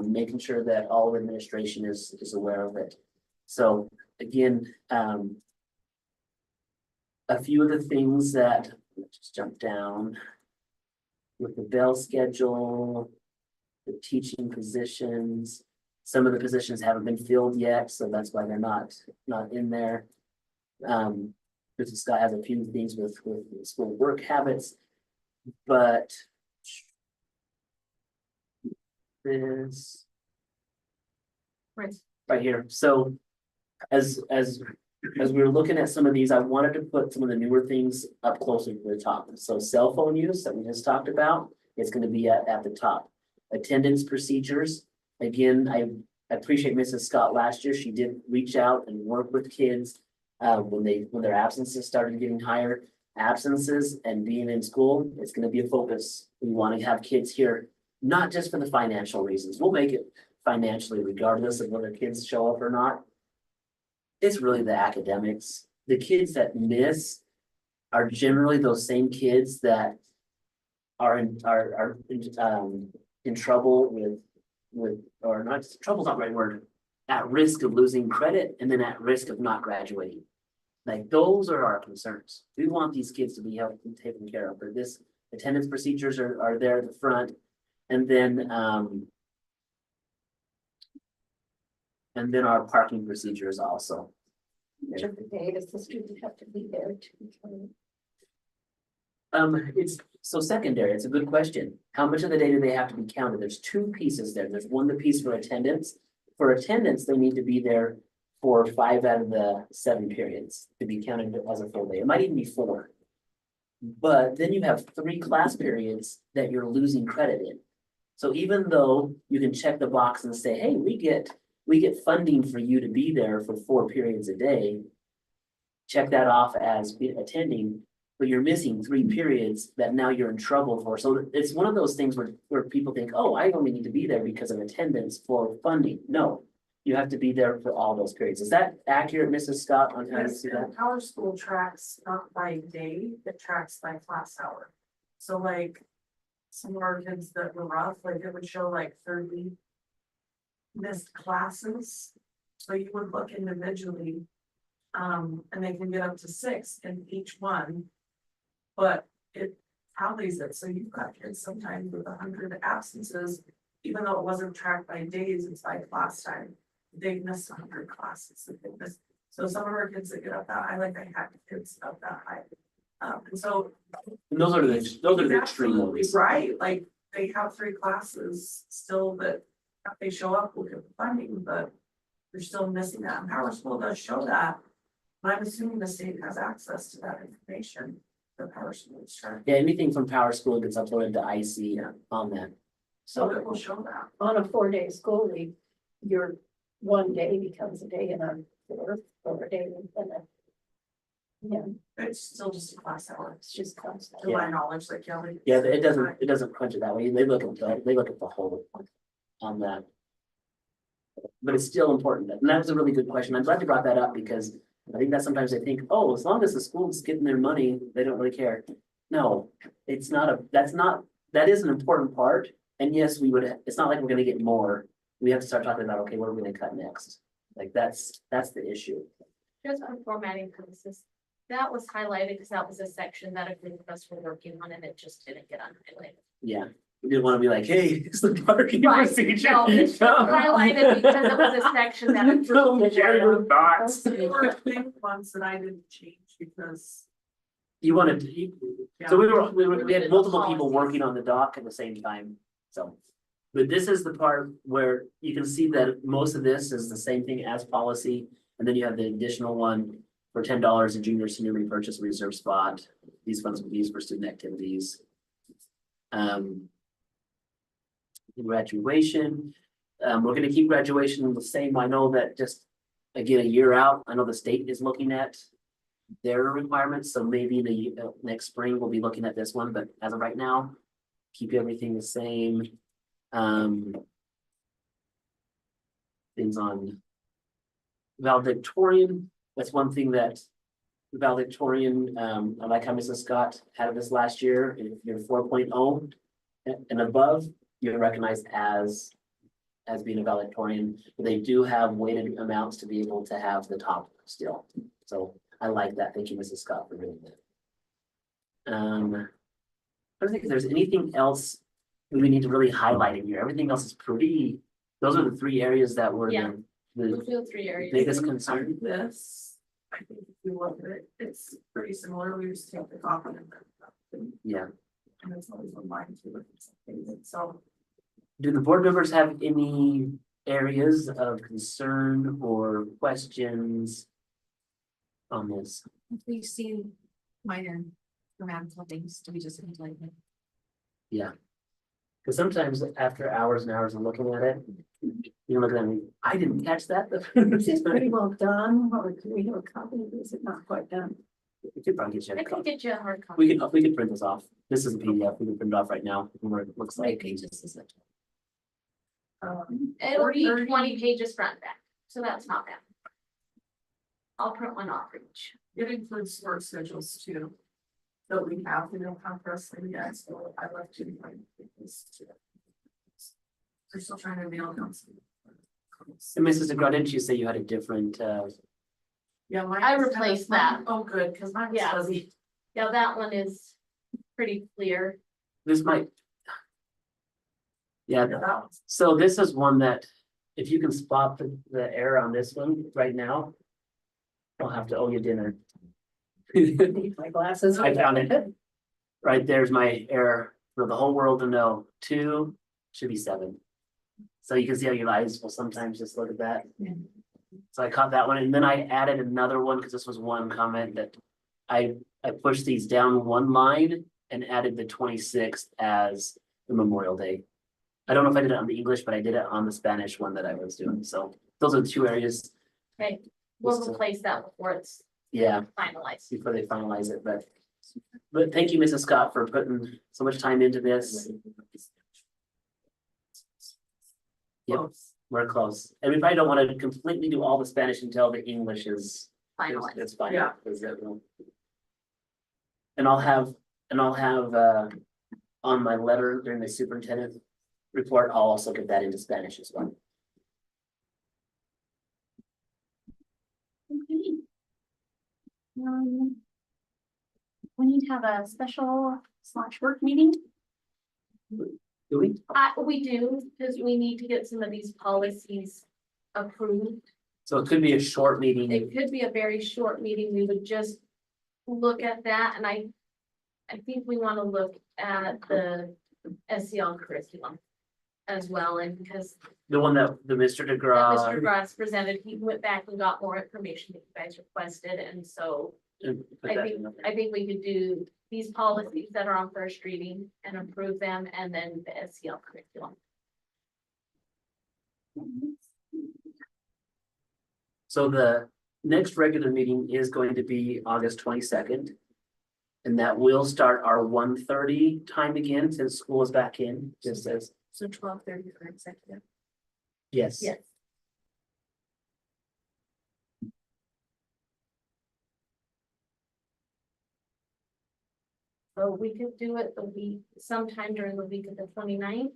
making sure that all of administration is aware of it. So again, a few of the things that, let's just jump down with the bell schedule, the teaching positions. Some of the positions haven't been filled yet, so that's why they're not in there. Mrs. Scott has a few things with school work habits, but this right here. So as we were looking at some of these, I wanted to put some of the newer things up closer to the top. So cell phone use that we just talked about, it's going to be at the top. Attendance procedures. Again, I appreciate Mrs. Scott last year. She did reach out and work with kids when their absences started getting higher. Absences and being in school, it's going to be a focus. We want to have kids here, not just for the financial reasons. We'll make it financially regardless of whether kids show up or not. It's really the academics. The kids that miss are generally those same kids that are in trouble with, or not, trouble's not the right word, at risk of losing credit and then at risk of not graduating. Like, those are our concerns. We want these kids to be helped and taken care of. But this attendance procedures are there at the front. And then our parking procedures also. Which of the day does the student have to be there to? It's so secondary. It's a good question. How much of the day do they have to be counted? There's two pieces there. There's one, the piece for attendance. For attendance, they need to be there for 5 out of the 7 periods to be counted as a full day. It might even be 4. But then you have 3 class periods that you're losing credit in. So even though you can check the box and say, hey, we get funding for you to be there for 4 periods a day, check that off as attending, but you're missing 3 periods that now you're in trouble for. So it's one of those things where people think, oh, I only need to be there because of attendance for funding. No, you have to be there for all those periods. Is that accurate, Mrs. Scott, on how to see that? Our school tracks not by day, it tracks by class hour. So like some of our kids that were rough, like it would show like 30 missed classes. So you would look individually, and they can get up to 6 in each one. But it tallies it, so you've got kids sometimes with 100 absences, even though it wasn't tracked by days, it's by class time. They missed 100 classes that they missed. So some of our kids that get up that high, like I had kids up that high, And so. And those are the He's extreme absolutely ones. right, like, they have 3 classes still that, if they show up, we'll get the funding, but. They're still missing that, and Power School does show that. But I'm assuming the state has access to that information, the Power School is trying, Yeah, anything from Power School gets uploaded to IC on that. so So, it will show that. On a 4-day school week, your one day becomes a day and a fourth, or a day and a. Yeah, It's still just a class hour, it's just constant. to my knowledge, like, yeah. yeah, it doesn't crunch it that way. They look at the whole on that. But it's still important, and that was a really good question. I'm glad you brought that up because I think that sometimes they think, oh, as long as the school's getting their money, they don't really care. No, it's not that is an important part. And yes, it's not like we're gonna get more. We have to start talking about, okay, what are we gonna cut next? Like that's the issue. Just for formatting purposes, that was highlighted because that was a section that a group of us were working on and it just didn't get unhighlighted. Yeah, we didn't wanna be like, hey, it's the parking Right, procedure. no, it's highlighted because it was a section that a group was Jared thoughts. There were 2 ones that I didn't change because. You wanted to, yeah. so we had multiple people working on the dock at the same time, so. But this is the part where you can see that most of this is the same thing as policy, and then you have the additional one for $10 a junior senior repurchase reserve spot. These funds will be used for student activities. Graduation, we're gonna keep graduation the same. I know that just, again, a year out, I know the state is looking at their requirements, so maybe next spring we'll be looking at this one, but as of right now, keep everything the same. Things on valedictorian, that's one thing that valedictorian, I like how Mrs. Scott had this last year. If you're 4.0 and above, you're recognized as being a valedictorian, but they do have weighted amounts to be able to have the top still. So I like that. Thank you, Mrs. Scott, for doing that. I don't think if there's anything else we need to really highlight in here. Everything else is pretty, those are the 3 areas that were Yeah. the Those are the 3 areas. biggest concern. This, I think if you look at it, it's pretty similar, we just take the copy and. Yeah. And it's always on mine too, if it's something, so. Do the board members have any areas of concern or questions on this? We've seen minor grammatical things to be just like that. Yeah. Because sometimes after hours and hours of looking at it, you look at them, I didn't catch that. This is pretty well done, or do we have a copy, is it not quite done? We could probably get you a I can copy. get you a hard copy. We could print this off. This is a PDF. We can print it off right now. Where it looks like. Pages is it? It'll be 430. 20 pages front and back, so that's not bad. I'll print one off for each. It includes work schedules too. That we have, we don't have wrestling yet, so I left you. This too. We're still trying to nail down some. And Mrs. DeGraw, didn't you say you had a different, Yeah, mine I is kind of- replaced that. Oh, good, because mine was Yeah. fuzzy. Yeah, that one is pretty clear. this might. Yeah, Yeah, that was. so this is one that, if you can spot the error on this one right now. I'll have to owe you dinner. Need my glasses. I found it. Right there's my error for the whole world to know. 2 should be 7. So you can see how your eyes will sometimes just look at that. So I caught that one, and then I added another one because this was one comment that I pushed these down 1 line and added the 26th as the Memorial Day. I don't know if I did it on the English, but I did it on the Spanish one that I was doing. So those are the 2 areas. Okay, we'll Just to- replace that before it's Yeah, finalized. before they finalize it, but thank you, Mrs. Scott, for putting so much time into this. Yep. Close. We're close, and we probably don't want to completely do all the Spanish until the English is. Finalized. It's fine. Yeah. And I'll have on my letter during the superintendent report, I'll also get that into Spanish as well. Okay. We need to have a special / work meeting. Do we? We do, because we need to get some of these policies approved. So it could be a short meeting. It could be a very short meeting. We would just look at that, and I think we wanna look at the SEL curriculum as well, and because The one that the Mr. that DeGraw. Mr. Ross presented, he went back and got more information that you guys requested, and so put I that think, in. I think we could do these policies that are on first reading and approve them, and then the SEL curriculum. So the next regular meeting is going to be August 22nd. And that will start our 1:30 time again, since school is back in, just as, So 12:30 for executive. yes. Yes. So we could do it the week, sometime during the week of the 29th.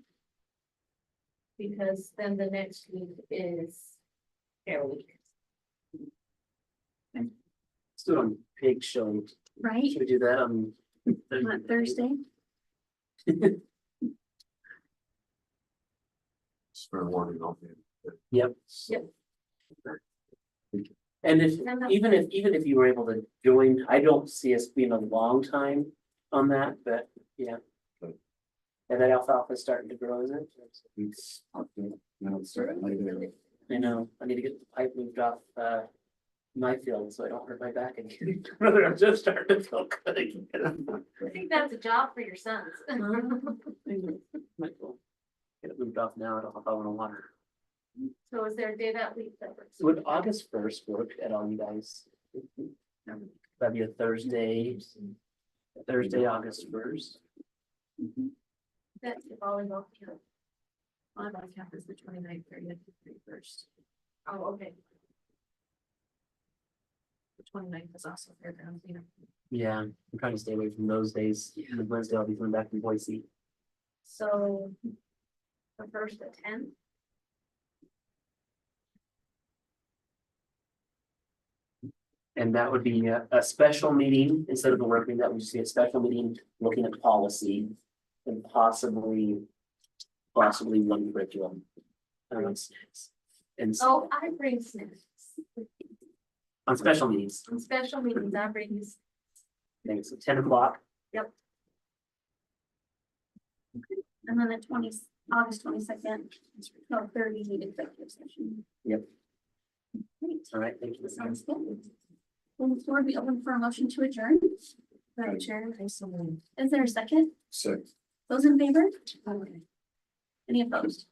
Because then the next week is Fair Week. Let's do it on Pig Show. Right, Should we do that on? on Thursday? Spare warning on it. Yep. Yep. And even if you were able to join, I don't see us being a long time on that, but yeah. And that alfalfa is starting to grow, isn't it? It's, now it's starting later. I know, I need to get the pipe moved off, my field, so I don't hurt my back again. Brother, I'm just starting to feel good again. I think that's a job for your sons. Might go get it moved off now, I don't know if I wanna water. So is there a day that week that works? Would August 1st work at all, you guys? That'd be a Thursday, August 1st. That's the volleyball camp. Volleyball camp is the 29th, 30th, 31st. Oh, okay. The 29th is also fairgrounds, you know. Yeah, I'm trying to stay away from those days. Wednesday I'll be coming back from Boise. So the first at 10. And that would be a special meeting instead of a work meeting. That would just be a special meeting looking at policy and possibly one curriculum. And Oh, I bring snacks. on special meetings, On special meetings, I bring these. I think it's at 10 o'clock. And then the August 22nd, 12:30 executive session. Yep. Great, All right, thank you. sounds good. Will the floor be open for a motion to adjourn? Madam Chair, I so moved. Is there a second? Six. Those in favor? Okay. Any opposed?